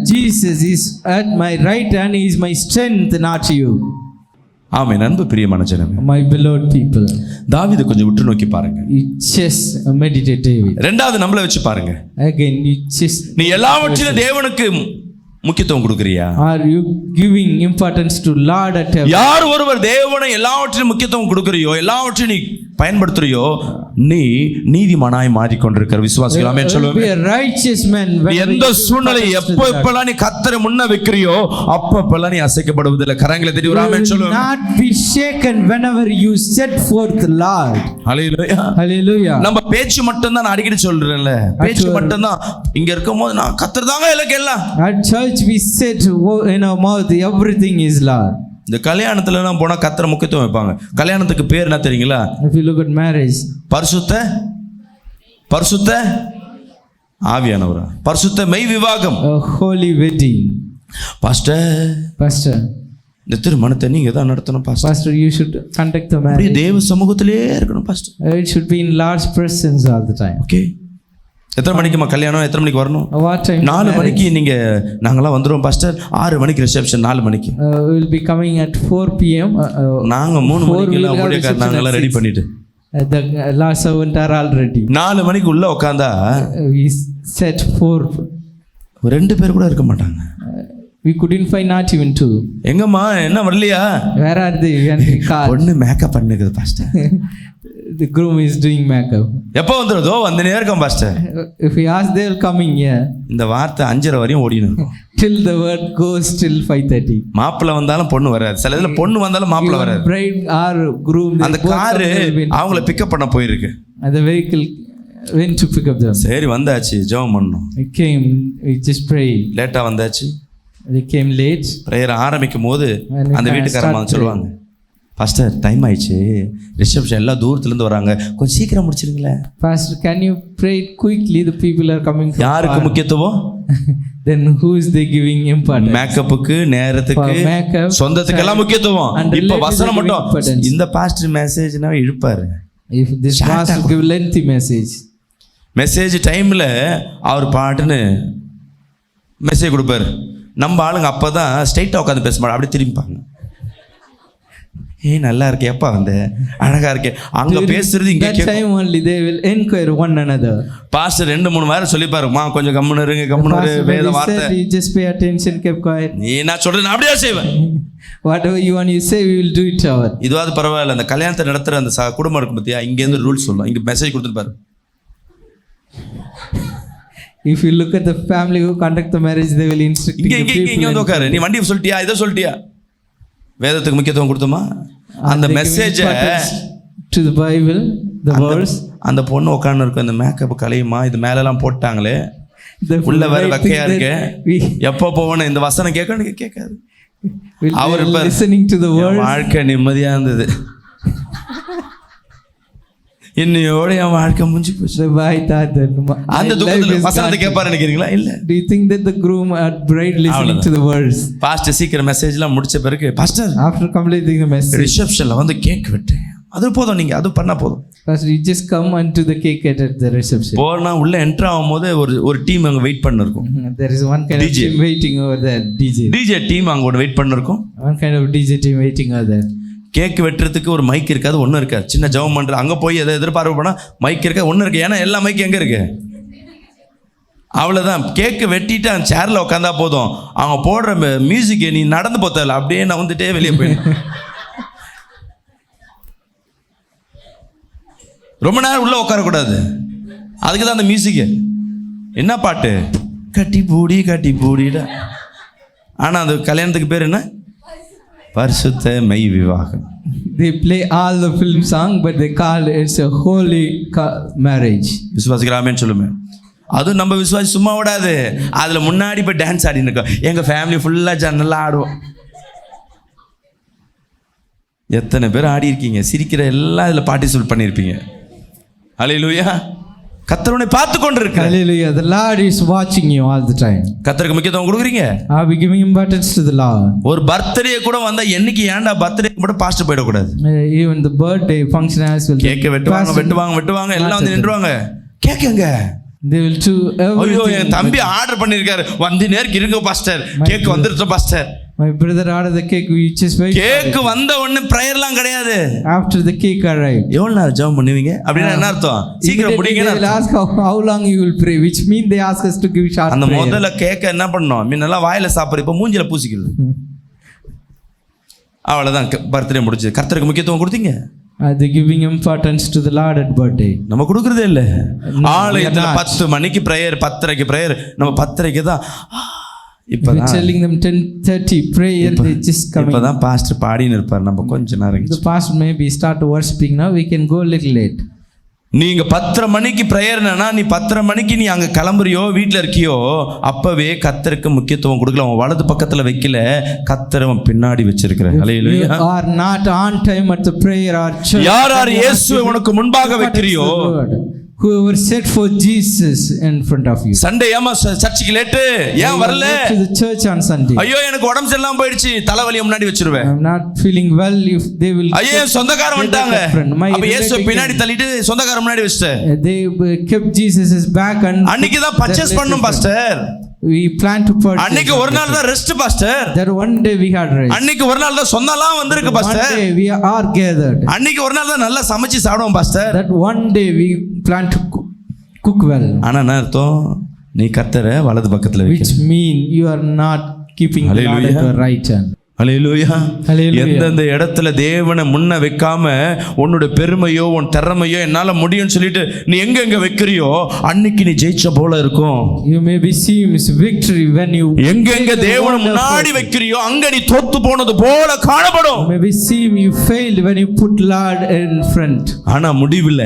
Jesus is at my right hand, he is my strength, not you. ஆமென். அன்பு பிரியமான ஜனமே, My beloved people, தாவீதை கொஞ்சம் உற்று நோக்கி பாருங்க. you just meditate David. ரெண்டாவது நம்மள வச்சு பாருங்க. Again, you just, நீ எல்லாவற்றிலும் தேவனுக்கு முக்கியத்துவம் கொடுக்கறியா? are you giving importance to Lord at every? யார் ஒருவர் தேவனை எல்லாவற்றிலும் முக்கியத்துவம் கொடுக்கறியோ, எல்லாவற்றையும் நீ பயன்படுத்துறியோ, நீ நீதிமானாய் மாறிக்கொண்டிருக்கிற விசுவாசிகள். ஆமென் Will சொல்லுங்க. be a righteous man when எந்த சூழ்நிலை எப்பெல்லாம் நீ கர்த்தரை முன்ன வைக்கிறியோ அப்பெல்லாம் நீ அசைக்கப்படுவதில்லை. கரங்களை தட்டி ஒரு ஆமென் சொல்லுங்க. not be shaken whenever you set forth the Lord. Hallelujah. Hallelujah. நம்ம பேச்சு மட்டும் தான், நான் அடிக்கடி சொல்றேன்ல, பேச்சு மட்டும் தான். இங்க இருக்கும்போது நான் கர்த்தர் தாங்க எனக்கு எல்லாம். At church we said in our mouth everything is Lord. இந்த கல்யாணத்துல எல்லாம் போனா கர்த்தரை முக்கியத்துவம் வைப்பாங்க. கல்யாணத்துக்கு பேர் என்ன தெரியுங்களா? If you look at marriage, பரிசுத்த ஆவியானவரா, பரிசுத்த மெய் விவாகம், a holy wedding. பாஸ்டர் இந்த திருமணத்தை நீங்க தான் நடத்தணும் pastor. Pastor, you should conduct the அப்படியே marriage. தேவ சமூகத்திலே இருக்கணும் pastor. It should be in Lord's presence all the time. Okay. எத்தனை மணிக்குமா கல்யாணம்? எத்தனை மணிக்கு வரணும்? What time? 4 மணிக்கு நீங்க நாங்களாம் வந்துருவோம் பாஸ்டர். 6 மணிக்கு ரிசப்ஷன். 4 மணிக்கு We will be coming at 4 p.m. நாங்க 3 மணிக்கு எல்லாம் ஊழியக்காரர் நாங்கெல்லாம் ரெடி பண்ணிட்டு The last servant are all ready. 4 மணிக்கு உள்ள உட்கார்ந்தா We set 4. 2 பேர் கூட இருக்க மாட்டாங்க. We couldn't find not even 2. எங்கம்மா என்ன வரலையா? Where are they? And the car. பொண்ணு மேக்கப் பண்ணுது pastor. The groom is doing makeup. எப்போ வந்துருதோ வந்து நேர்க்கம் pastor. If we ask, they will coming here. இந்த வார்த்தை 5:30 வரையும் ஓடினு இருக்கும். Till the word goes till 5:30. மாப்பிள்ளை வந்தாலும் பொண்ணு வராது. சில இதுல பொண்ணு வந்தாலும் மாப்பிள்ளை வராது. Bride or groom. அந்த காரு அவங்கள பிக்கப் பண்ண போயிருக்கு. And the vehicle went to pick up them. சரி வந்தாச்சு, ஜெபம் பண்ணோம். We came, we just prayed. லேட்டா வந்தாச்சு. They came late. பிரேயர் ஆரம்பிக்கும் போது And அந்த வீட்டுக்காரம்மா சொல்லுவாங்க, பாஸ்டர் டைம் ஆயிடுச்சு, ரிசப்ஷன் எல்லாம் தூரத்துல இருந்து வராங்க, கொஞ்சம் சீக்கிரம் முடிச்சிருங்களேன். Pastor, can you pray it quickly? The people are coming from யாருக்கு far. முக்கியத்துவம்? Then who is they giving importance? மேக்கப்புக்கு, நேரத்துக்கு, For makeup, சொந்தத்துக்கு எல்லாம் முக்கியத்துவம். and இப்ப relatives வசனம் are giving மட்டும் importance. இந்த பாஸ்டர் மெசேஜ்னா இழுப்பாரு. If this pastor give lengthy message, message டைம்ல அவர் பாட்டுன்னு மெசேஜ் கொடுப்பாரு. நம்ம ஆளுங்க அப்பதான் ஸ்ட்ரைட்டா உட்காந்து பேச மாட்டாங்க, அப்படி திரும்பிப்பாங்க. நல்லா இருக்கே, எப்பா வந்த, அழகா இருக்கே, அங்க பேசுறது இங்க that time only they will enquire one another. Pastor 2-3 வாரம் சொல்லிப்பாருமா, கொஞ்சம் கம்முன்னு இருங்க, கம்முன்னு இரு, Pastor, வேத when he வார்த்தை said, you just pay attention, keep quiet. நீ நான் சொல்றேன் அப்படியே செய்வேன். Whatever you want, you say, we will do it our. இதுவாது பரவாயில்ல. அந்த கல்யாணத்தை நடத்துற அந்த குடும்பம் இருக்கும் பத்தியா, இங்க இருந்து ரூல்ஸ் சொல்லும், இங்க மெசேஜ் கொடுத்துருப்பாரு. If you look at the family who conduct the marriage, they will instruct இங்க the இங்க people. இங்க வந்து உட்காரு, நீ வண்டியை சொல்லிட்டியா, இதை சொல்லிட்டியா, வேதத்துக்கு முக்கியத்துவம் கொடுத்தோமா, அந்த They give message importance to the Bible, the verse. அந்த பொண்ணு உட்கார்ந்து இருக்கும், அந்த மேக்கப் கலையுமா, இது மேல எல்லாம் போட்டாங்களே, The உள்ள வேற right வக்கையா thing இருக்கு, that we எப்போ போவணும் இந்த வசனம் கேட்கணும், கேட்காது. will அவர் be இப்ப listening to the N word. வாழ்க்கை நிம்மதியா இருந்தது, இன்னையோட என் வாழ்க்கை முடிஞ்சு போச்சு. The bride thought that my அந்த life துக்கத்துல is வசனத்தை gone. கேட்பாரு நினைக்கிறீங்களா? இல்ல. Do you think that the groom or bride listening to the words? Pastor சீக்கிரம் மெசேஜ்லாம் முடிச்ச பிறகு, pastor After completing the message, ரிசப்ஷன்ல வந்து கேக் வெட்டு, அது போதும், நீங்க அது பண்ணா போதும். Pastor, you just come unto the cake at the reception. போனா உள்ள என்டர் ஆகும்போது ஒரு டீம் அங்க வெயிட் பண்ண இருக்கும். There is one kind DJ. of team waiting over there, DJ. DJ team அங்க ஒரு வெயிட் பண்ண இருக்கும். One kind of DJ team waiting over there. Cake வெட்டுறதுக்கு ஒரு மைக் இருக்காது, ஒன்றும் இருக்காது. சின்ன ஜெபம் பண்ற அங்கே போய் எதை எதிர்பார்ப்பு பண்ணால் மைக் இருக்காது, ஒன்றும் இருக்கு. ஏன்னா எல்லா மைக்கும் எங்கே இருக்கு? அவ்வளோதான். கேக்கு வெட்டிட்டு அந்த சேரில் உட்காந்தா போதும், அவங்க போடுற மியூசிக்கு நீ நடந்து போத்தல, அப்படியே நான் வந்துட்டே வெளியே போயிடும். ரொம்ப நேரம் உள்ளே உட்காரக்கூடாது, அதுக்கு தான் அந்த மியூசிக்கு. என்ன பாட்டு? கட்டி பூடிடா. ஆனால் அந்த கல்யாணத்துக்கு பேர் என்ன? பரிசுத்த மெய் விவாகம். They play all the film song, but they call it's a holy marriage. விசுவாசிக்கிறாமேன்னு சொல்லுமே. அதுவும் நம்ம விசுவாசி சும்மா விடாது, அதில் முன்னாடி போய் டான்ஸ் ஆடின்னு இருக்கோம். எங்கள் ஃபேமிலி ஃபுல்லாக நல்லா ஆடுவோம். எத்தனை பேர் ஆடி இருக்கீங்க, சிரிக்கிற எல்லாம் இதில் பார்ட்டிசிபேட் பண்ணியிருப்பீங்க. ஹல்லேலூயா. கர்த்தர் உன்னை பார்த்து கொண்டு இருக்கார். Hallelujah. The Lord is watching you all the time. கர்த்தருக்கு முக்கியத்துவம் கொடுக்குறீங்க. Are we giving importance to the Lord? ஒரு பர்த்டே கூட வந்தா என்னைக்கு ஏன்டா பர்த்டே மட்டும் பாஸ்ட் போயிடக்கூடாது. Even the birthday function as well. கேக்க வெட்டுவாங்க எல்லாம் வந்து நின்றுவாங்க. கேக்குங்க. They will do ஐயோ everything. என் தம்பி ஆர்டர் பண்ணிருக்காரு, வந்து நேருக்கு இருங்க பாஸ்டர், கேக் வந்துருச்சு pastor. My brother ordered the cake. We just wait. கேக்கு வந்த உடனே பிரேயர்லாம் கிடையாது. After the cake arrived, எவ்வளவு நேரம் ஜெபம் பண்ணுவீங்க அப்படின்னா என்ன அர்த்தம்? சீக்கிரம் immediately முடிங்கன்னு they'll அர்த்தம். ask how long you will pray, which means they ask us to give short அந்த prayer. முதல்ல கேக்க என்ன பண்ணோம்? முன்னெல்லாம் வாயில சாப்பிடுற, இப்ப மூஞ்சில பூசிக்கிறது. அவ்வளவுதான், பர்த்டே முடிஞ்சது. கர்த்தருக்கு முக்கியத்துவம் கொடுத்தீங்க? They giving importance to the Lord at birthday. நம்ம கொடுக்கறதே இல்ல. ஆலயத்துல we are not. 10 மணிக்கு பிரேயர், 10:30க்கு பிரேயர், நம்ம 10:30க்கு தான் If you're telling them 10:30 prayer, they just come. இப்பதான் பாஸ்டர் பாடின்னு இருப்பார், நம்ம கொஞ்ச நேரம் The pastor maybe start worshiping now. We can go a little late. நீங்க 10:30 மணிக்கு பிரேயர்னா, நீ 10:30 மணிக்கு நீ அங்க கிளம்புறியோ வீட்டுல இருக்கியோ, அப்பவே கர்த்தருக்கு முக்கியத்துவம் கொடுக்கல. உன் வலது பக்கத்துல வைக்கல, கர்த்தரை பின்னாடி வச்சிருக்கிற. You hallelujah. are not on time at the prayer or church. யார் இயேசுவை உனக்கு முன்பாக வைக்கிறியோ, whoever set for Jesus in front of you. Sunday ஏமா சர்ச்சுக்கு லேட்டு, ஏன் வரல? To the church on Sunday. ஐயோ எனக்கு உடம்பு சரியில்லாம போயிடுச்சு, தலைவலியை முன்னாடி வச்சிருவேன். I'm not feeling well. If they will. ஐயோ சொந்தக்காரன் வந்துட்டாங்க, அப்ப இயேசுவை பின்னாடி தள்ளிட்டு சொந்தக்காரன் முன்னாடி வச்சிட்டேன். They kept Jesus' back and. அன்னைக்கு தான் பர்ச்சேஸ் பண்ணணும் pastor. We plan to purchase. அன்னைக்கு ஒரு நாள் தான் rest pastor. That one day we had rest. அன்னைக்கு ஒரு நாள் தான் சொந்தலாம் வந்திருக்கு pastor. One day we are gathered. அன்னைக்கு ஒரு நாள் தான் நல்லா சமைச்சு சாப்பிடுவோம் pastor. That one day we plan to cook well. ஆனா என்ன அர்த்தம்? நீ கர்த்தரை வலது பக்கத்துல வைக்க. Which mean you are not keeping the Lord at your right hand. Hallelujah. Hallelujah. எந்தெந்த இடத்துல தேவனை முன்ன வைக்காம உன்னோட பெருமையோ உன் திறமையோ என்னால முடியும்னு சொல்லிட்டு நீ எங்க வைக்கிறியோ, அன்னைக்கு நீ ஜெயிச்ச போல இருக்கும். You may be seems victory when you. எங்க தேவனை முன்னாடி வைக்கிறியோ அங்க நீ தோத்து போனது போல காணப்படும். You may be seem you failed when you put Lord in front. ஆனா முடிவுல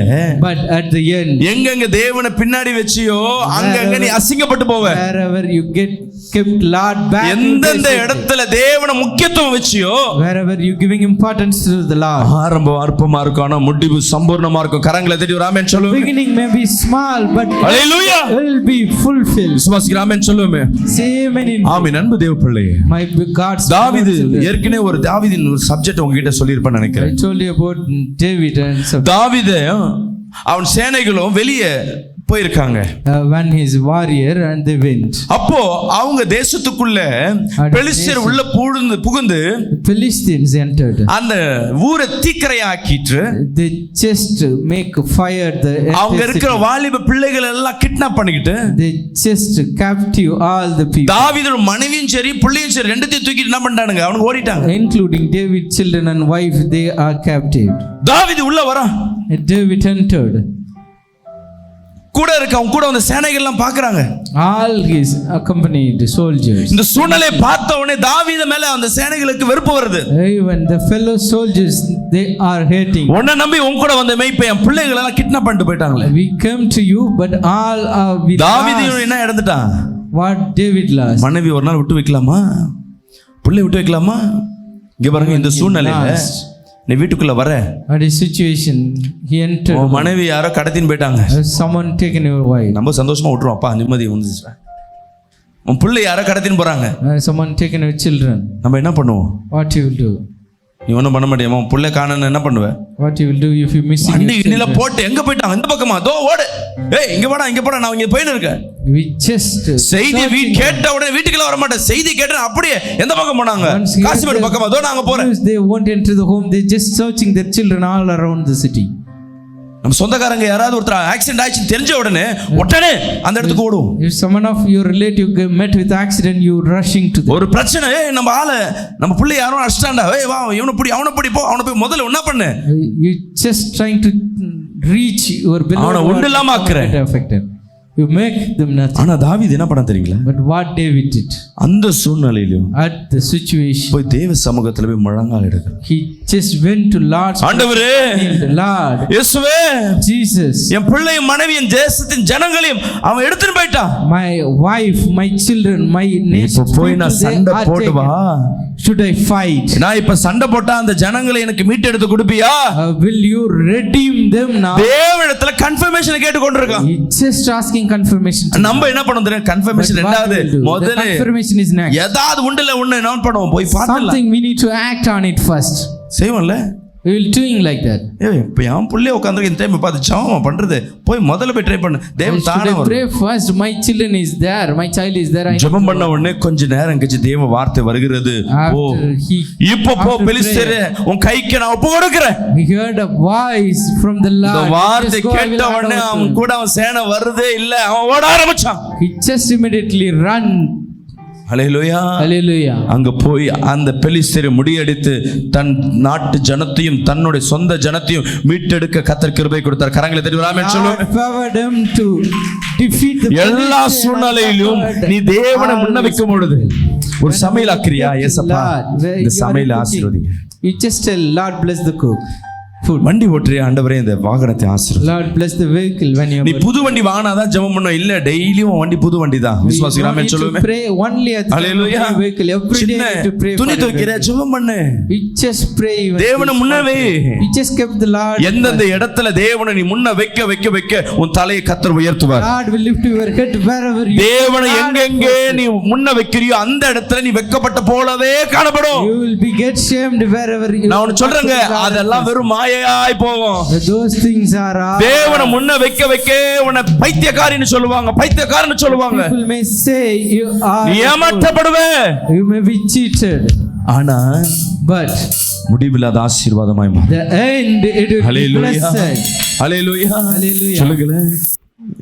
But at the end, எங்க தேவனை பின்னாடி வச்சியோ அங்க நீ அசிங்கப்பட்டு போவ. wherever you get kept Lord back. எந்தெந்த இடத்துல தேவனை முக்கியத்துவம் வச்சியோ, wherever you giving importance to the Lord. ஆரம்பம் அற்பமா இருக்கும், ஆனா முடிவு சம்பூர்ணமா இருக்கும். கரங்களை தட்டி ஒரு ஆமென் சொல்லுங்க. Beginning may be small, but hallelujah. will be fulfilled. விசுவாசிக்கிற ஆமென் சொல்லுமே. Say amen in ஆமென். அன்பு தேவ பிள்ளையே, my God's. தாவீது, ஏற்கனவே ஒரு தாவீதின் ஒரு சப்ஜெக்ட் உங்ககிட்ட சொல்லியிருப்பேன் I நினைக்கிறேன். told you about David and some. தாவீது அவன் சேனைகளும் வெளியே போயிருக்காங்க. When his warrior and they went. அப்போ அவங்க தேசத்துக்குள்ள பெலிஸ்தர் உள்ள புகுந்து Philistines entered. அந்த ஊரை தீக்கிரையாக்கிட்டு They just make fire the. அவங்க இருக்கிற வாலிப பிள்ளைகள் எல்லாம் கிட்னாப் பண்ணிக்கிட்டு, They just captive all the people. தாவீதோட மனைவியும் சரி பிள்ளையும் சரி ரெண்டுத்தையும் தூக்கிட்டு என்ன பண்ணிட்டானுங்க, அவனுக்கு ஓடிட்டாங்க. Including David, children and wife, they are captive. தாவீது உள்ள வரான். David entered. கூட இருக்க அவங்க கூட வந்து சேனைகள் எல்லாம் பாக்குறாங்க. All his accompanied soldiers. இந்த சூழ்நிலையை பார்த்த உடனே தாவீது மேல அந்த சேனைகளுக்கு வெறுப்பு வருது. Even the fellow soldiers, they are hating. உன்னை நம்பி உன் கூட வந்த மேய்ப்பன் என் பிள்ளைகளை எல்லாம் கிட்னாப் பண்ணிட்டு போயிட்டாங்களே. We come to you, but all are with தாவீது us. என்ன இழந்துட்டான்? What David lost. மனைவி ஒரு நாள் விட்டு வைக்கலாமா? பிள்ளை விட்டு வைக்கலாமா? இங்க பாருங்க, இந்த சூழ்நிலையில நீ வீட்டுக்குள்ள வர, What is situation? He entered. உன் மனைவி யாரோ கடத்தின்னு போயிட்டாங்க. Someone taken your wife. நம்ம சந்தோஷமா விட்டுருவோம், அப்பா நிம்மதி வந்துச்சு. உன் பிள்ளை யாரோ கடத்தின்னு போறாங்க, Someone taken your children. நம்ம என்ன பண்ணுவோம்? What you will do? நீ ஒன்றும் பண்ண மாட்டியம்மா. உன் பிள்ளை காணன்னு என்ன பண்ணுவேன்? What you will do if you missing வண்டி your இன்னில children? போட்டு எங்க போயிட்டாங்க? இந்த பக்கமா தோ ஓடு, ஏய் இங்க போடா இங்க போடா, நான் இங்க போயின்னு இருக்கேன். We just செய்தி கேட்ட உடனே வீட்டுக்குள்ள வர மாட்டேன். செய்தி கேட்ட அப்படியே எந்த பக்கம் போனாங்க? காசிமேடு பக்கமா, தோ நாங்க போறேன். They won't enter the home. They just searching their children all around the city. நம்ம சொந்தக்காரங்க யாராவது ஒருத்தர் ஆக்சிடென்ட் ஆயிடுச்சு தெரிஞ்ச உடனே அந்த இடத்துக்கு ஓடுவோம். If someone of your relative met with accident, you rushing to them. ஒரு பிரச்சனை, நம்ம ஆளு நம்ம பிள்ளை யாரும் அடிச்சிட்டாண்டா, ஏய் வா இவனை பிடி அவனை பிடி போ, அவனை போய் முதல்ல என்ன பண்ணு? You just trying to reach your beloved. அவனை உண்டில்லாம ஆக்குற. Affected. You make them nothing. ஆனா தாவீது என்ன பண்ண தெரியுங்களா? But what David did. அந்த சூழ்நிலையிலும் At the situation. போய் தேவ சமூகத்துல போய் முழங்கால் எடுக்கிறார். He just went to Lord's. ஆண்டவரே, Lord. இயேசுவே, Jesus. என் பிள்ளையும் மனைவியும் தேசத்தின் ஜனங்களையும் அவன் எடுத்துட்டு போயிட்டான். My wife, my children, my nation. இப்ப போய் நான் சண்டை போட்டு வா. Should I fight? நான் இப்ப சண்டை போட்டா அந்த ஜனங்களை எனக்கு மீட்டு எடுத்து கொடுப்பியா? Will you redeem them now? தேவனிடத்துல கன்ஃபர்மேஷன் கேட்டு கொண்டிருக்கான். He just asking confirmation. நம்ம என்ன பண்ணோம் தெரியும்? கன்ஃபர்மேஷன் ரெண்டாவது, முதல்ல confirmation is next. ஏதாவது உண்டுல ஒண்ணு என்ன பண்ணுவோம்? போய் பார்த்தலாம். Something we need to act on it first. செய்வோம்ல. We will doing like that. இப்ப என் புள்ளைய உட்காந்து இந்த டைம் பார்த்து ஜெபம் பண்றது போய் முதல்ல போய் ட்ரை பண்ணு தேவன் தானா Should I வரும். pray first? My children is there. My child is there. ஜெபம் பண்ண உடனே கொஞ்ச நேரம் கழிச்சு தேவ வார்த்தை வருகிறது. ஓ இப்போ போ பெலிஸ்தரே உன் கைக்கு நான் ஒப்பு கொடுக்கிறேன். He heard a voice from the இந்த Lord. வார்த்தை கேட்ட உடனே அவன் கூட அவன் சேனை வருதே இல்ல அவன் ஓட ஆரம்பிச்சான். He just immediately run. Hallelujah. Hallelujah. அங்க போய் அந்த பெலிஸ்தரை முடியடித்து தன் நாட்டு ஜனத்தையும் தன்னுடைய சொந்த ஜனத்தையும் மீட்டெடுக்க கர்த்தர் கிருபை கொடுத்தார். கரங்களை தட்டி ஆமென் சொல்லுங்க. God favored him to defeat the எல்லா சூழ்நிலையிலும் நீ தேவனை முன்ன வைக்கும் பொழுது ஒரு சமையல் ஆக்கிரியா ஏசப்பா இந்த சமையல் ஆசீர்வதிங்க. You just tell Lord bless the cook food. வண்டி ஓட்டுறிய ஆண்டவரே இந்த வாகனத்தை ஆசீர்வதி. Lord bless the vehicle when you நீ புது வண்டி வாங்கினாதான் ஜெபம் பண்ணணும் இல்ல டெய்லியும் வண்டி புது வண்டி தான் விசுவாசிக்கலாமே சொல்லுவேன். pray only at the hallelujah. vehicle every day to pray. துணி துவைக்கிற ஜெபம் பண்ணு. You just pray. தேவனை முன்னவே You just kept the Lord. எந்தெந்த இடத்துல தேவனை நீ முன்ன வைக்க வைக்க வைக்க உன் தலையை கர்த்தர் உயர்த்துவார். God will lift your head wherever you. தேவனை எங்கெங்கே நீ முன்ன வைக்கிறியோ அந்த இடத்துல நீ வெட்கப்பட்ட போலவே காணப்படும். You will be get shamed wherever you. நான் உனக்கு சொல்றேங்க அதெல்லாம் வெறும் மாயையாய் போகும். Those things are தேவனை முன்ன வைக்க வைக்க உன்னை பைத்தியக்காரின்னு சொல்லுவாங்க பைத்தியக்காரன்னு சொல்லுவாங்க. people may say you are. நீ ஏமாற்றப்படுவே. You may be cheated. ஆனா But முடிவில்லாத ஆசீர்வாதமாய் மாறும். the end it will be hallelujah. blessed. Hallelujah. Hallelujah. சொல்லுங்களேன்.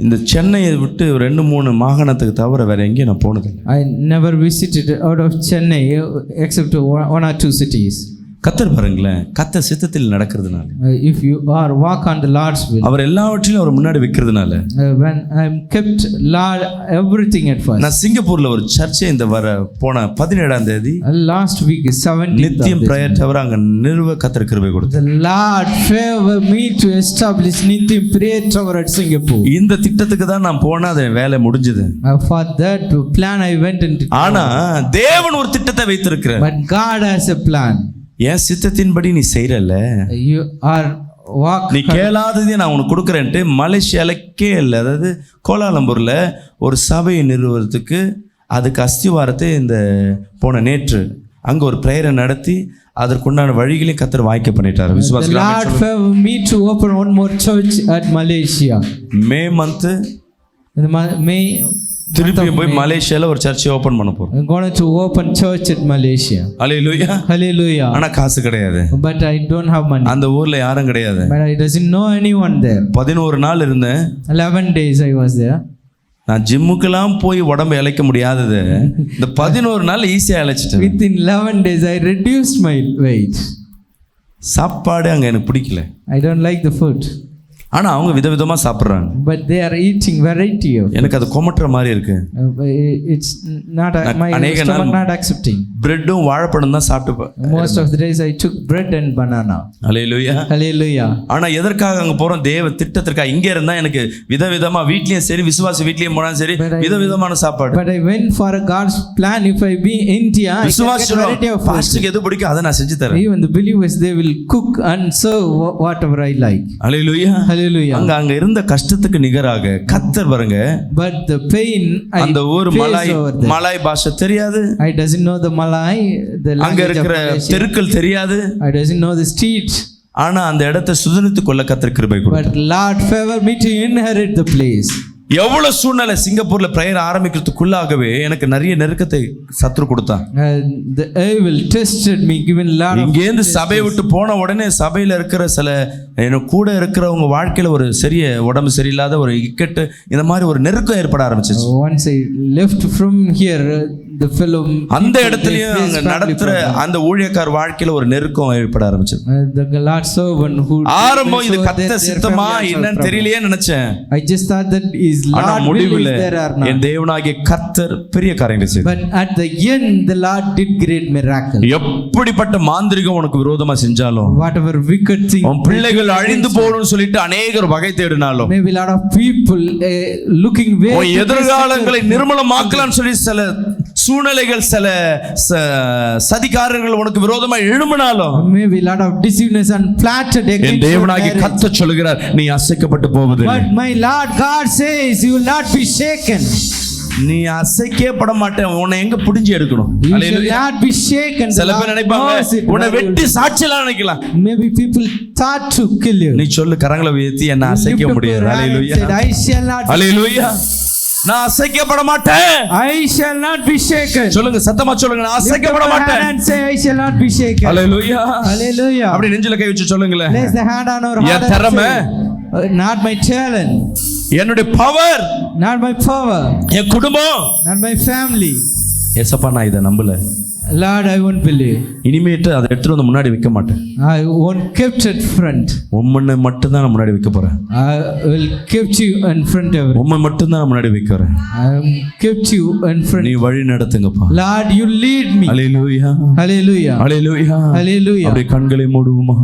இந்த சென்னையை விட்டு 2-3 மாகாணத்துக்கு தவிர வேற எங்கேயும் நான் போனது. I never visited out of Chennai except one or two cities. கத்தர் பாருங்களேன் கத்த சித்தத்தில் நடக்கிறதுனால If you are walk on the Lord's will. அவர் எல்லாவற்றிலும் அவர் முன்னாடி வைக்கிறதுனால When I'm kept Lord everything at first. நான் சிங்கப்பூர்ல ஒரு சர்ச்சை இந்த போன 17ஆம் தேதி Last week is 17th. நித்தியம் பிரயர் டவர் அங்க நிறுவ கத்தர் கிருபை கொடுத்தார். The Lord favor me to establish Nithim Prayer Tower at Singapore. இந்த திட்டத்துக்கு தான் நான் போனா அது வேலை முடிஞ்சது. For that plan I went into. ஆனா தேவன் ஒரு திட்டத்தை வைத்திருக்கிறார். But God has a plan. ஏன் சித்தத்தின்படி நீ செய்யறல்ல You are walk. நீ கேளாததே நான் உனக்கு கொடுக்குறேன்ட்டு மலேசியாலக்கே இல்லை அதாவது கோலாலம்பூர்ல ஒரு சபையை நிறுவனத்துக்கு அதுக்கு அஸ்திவாரத்தை இந்த போன நேற்று அங்க ஒரு பிரேயரை நடத்தி அதற்குண்டான வழிகளையும் கத்தர் வாய்க்க பண்ணிட்டார். The Lord favor me to open one more church at Malaysia. May month In the May. திருப்பி போய் மலேசியால ஒரு சர்ச்சை ஓபன் பண்ண போறோம். I'm going to open church at Malaysia. Hallelujah. Hallelujah. ஆனா காசு கிடையாது. But I don't have money. அந்த ஊர்ல யாரும் கிடையாது. But I doesn't know anyone there. 11 நாள் இருந்தேன். 11 days I was there. நான் ஜிம்முக்கெல்லாம் போய் உடம்பை இழைக்க முடியாதது இந்த 11 நாள் ஈஸியா இழைச்சிட்டேன். Within 11 days I reduced my weight. சாப்பாடு அங்க எனக்கு பிடிக்கல. I don't like the food. ஆனா அவங்க விதவிதமா சாப்பிடுறாங்க. But they are eating variety of. எனக்கு அது கொமட்டுற மாதிரி இருக்கு. It's not my stomach not accepting. பிரெட்டும் வாழைப்பழம் தான் சாப்பிட்டுப்பேன். Most of the days I took bread and banana. Hallelujah. Hallelujah. ஆனா எதற்காக அங்க போறோம் தேவ திட்டத்திற்காக. இங்க இருந்தா எனக்கு விதவிதமா வீட்லயும் சரி விசுவாசி வீட்லயும் போனாலும் சரி விதவிதமான சாப்பாடு. But I went for a God's plan. If I be India I can get variety of food. பாஸ்டருக்கு எது பிடிக்கும் அதை நான் செஞ்சு தரேன். Even the believers they will cook and serve whatever I like. Hallelujah. Hallelujah. அங்க இருந்த கஷ்டத்துக்கு நிகராக கத்தர் பாருங்க. But the pain I அந்த ஊர் மலாய் பாஷை தெரியாது. I doesn't know the Malay, the language. அங்க இருக்கிற தெருக்கள் தெரியாது. I doesn't know the streets. ஆனா அந்த இடத்தை சுதந்திரித்துக் கொள்ள கர்த்தர் கிருபை கொடுத்தார். But Lord favor me to inherit the place. எவ்வளவு சூழ்நிலை சிங்கப்பூர்ல பிரேயர் ஆரம்பிக்கிறதுக்குள்ளாகவே எனக்கு நிறைய நெருக்கத்தை சத்துரு கொடுத்தான். The evil tested me, given lot of. இங்கேருந்து சபையை விட்டு போன உடனே சபையில இருக்கிற சில எனக்கு கூட இருக்கிறவங்க வாழ்க்கையில ஒரு சரிய உடம்பு சரியில்லாத ஒரு இக்கட்டு இந்த மாதிரி ஒரு நெருக்கம் ஏற்பட ஆரம்பிச்சிச்சு. Once I left from here, the fellow அந்த இடத்துலயும் அங்க நடத்துற அந்த ஊழியக்கார வாழ்க்கையில ஒரு நெருக்கம் ஏற்பட ஆரம்பிச்சது. The Lord servant who ஆரம்பம் இது கத்த சித்தமா என்னன்னு தெரியலையே நினைச்சேன். I just thought that is Lord will there or not. என் தேவனாகிய கர்த்தர் பெரிய காரியங்களை செய்தார். But at the end the Lord did great miracle. எப்படிப்பட்ட மாந்திரிகம் உனக்கு விரோதமா செஞ்சாலும் Whatever wicked thing உன் பிள்ளைகள் அழிந்து போகணும்னு சொல்லிட்டு அநேகர் வகை தேடினாலும் maybe lot of people looking way உன் எதிர்காலங்களை நிர்மலமாக்கலாம்னு சொல்லி சில சூழ்நிலைகள் சில சதிகாரர்கள் உனக்கு விரோதமா எழும்பினாலும் maybe lot of deceiveness and plotted against என் தேவனாகிய கர்த்தர் சொல்கிறார் நீ அசைக்கப்பட்டு போவதில்லை. But my Lord God says you will not be shaken. நீ அசைக்கவே பட மாட்டேன். உன்னை எங்க புடிஞ்சு எடுக்கணும்? You shall hallelujah. not be shaken. The சில பேர் Lord நினைப்பாங்க knows it. உன்னை வெட்டி சாட்சியெல்லாம் நினைக்கலாம். Maybe people thought to kill you. நீ சொல்லு, கரங்களை உயர்த்தி, என்ன You அசைக்க lift up முடியாது. your hand and hallelujah. said, I shall not be அல்லேலூயா. நான் அசைக்கப்பட மாட்டேன். I shall not be shaken. சொல்லுங்க, சத்தமா சொல்லுங்க, நான் Lift up அசைக்கப்பட your hand மாட்டேன். and say, I shall not be shaken. Hallelujah. Hallelujah. அப்படி நெஞ்சில கை வச்சு சொல்லுங்களேன். Place the hand on our N heart and திறமை, say, not my talent, என்னுடைய பவர், not my power, என் குடும்பம். not my family. ஏசப்பா, நான் இதை நம்பல. Lord, I won't believe. இனிமேட்டு அதை எடுத்துட்டு வந்து முன்னாடி வைக்க மாட்டேன். I won't kept it front. உம்மனை மட்டும் தான் நான் முன்னாடி வைக்க போறேன். I will kept you in front of it. உம்மை மட்டும் தான் முன்னாடி வைக்கிறேன். I kept you in front. நீ வழி நடத்துங்கப்பா. Lord, you lead me. Hallelujah. Hallelujah. Hallelujah. Hallelujah. அப்படியே கண்களை மூடுவோமா?